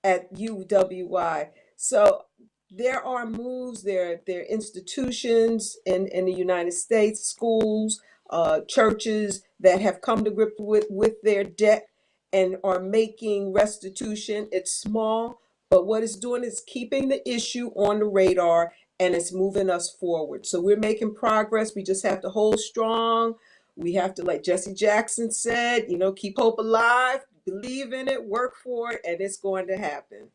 at UWI. So there are moves, there are institutions in the United States, schools, churches that have come to grip with their debt and are making restitution. It's small, but what it's doing is keeping the issue on the radar, and it's moving us forward. So we're making progress. We just have to hold strong. We have to, like Jesse Jackson said, you know, keep hope alive, believe in it, work for it, and it's going to happen.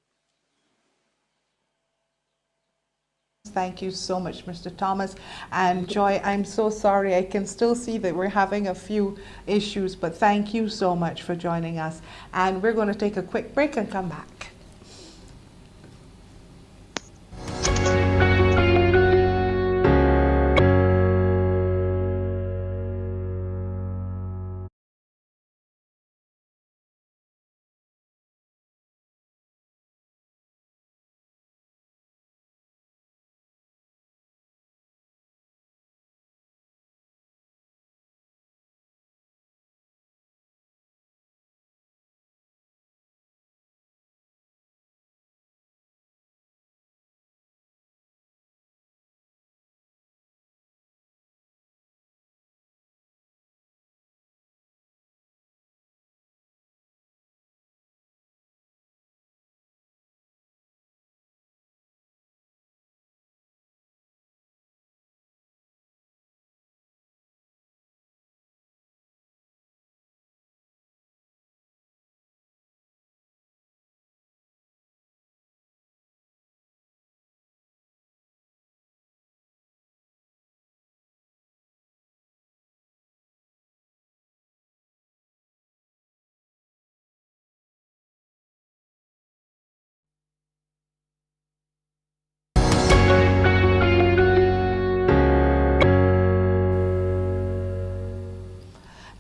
Thank you so much, Mr. Thomas. And Joy, I'm so sorry. I can still see that we're having a few issues, but thank you so much for joining us. And we're going to take a quick break and come back.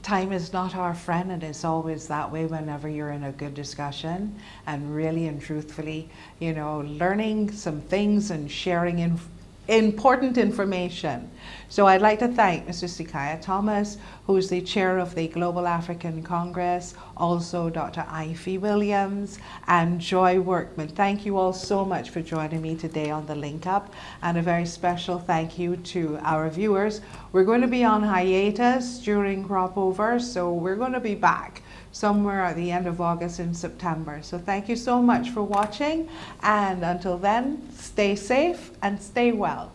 Time is not our friend, and it's always that way whenever you're in a good discussion and really and truthfully, you know, learning some things and sharing important information. So I'd like to thank Mr. Cikiah Thomas, who's the chair of the Global African Congress, also Dr. Ivy Williams and Joy Workman. Thank you all so much for joining me today on the Link Up, and a very special thank you to our viewers. We're going to be on hiatus during crop over, so we're going to be back somewhere at the end of August and September. So thank you so much for watching, and until then, stay safe and stay well.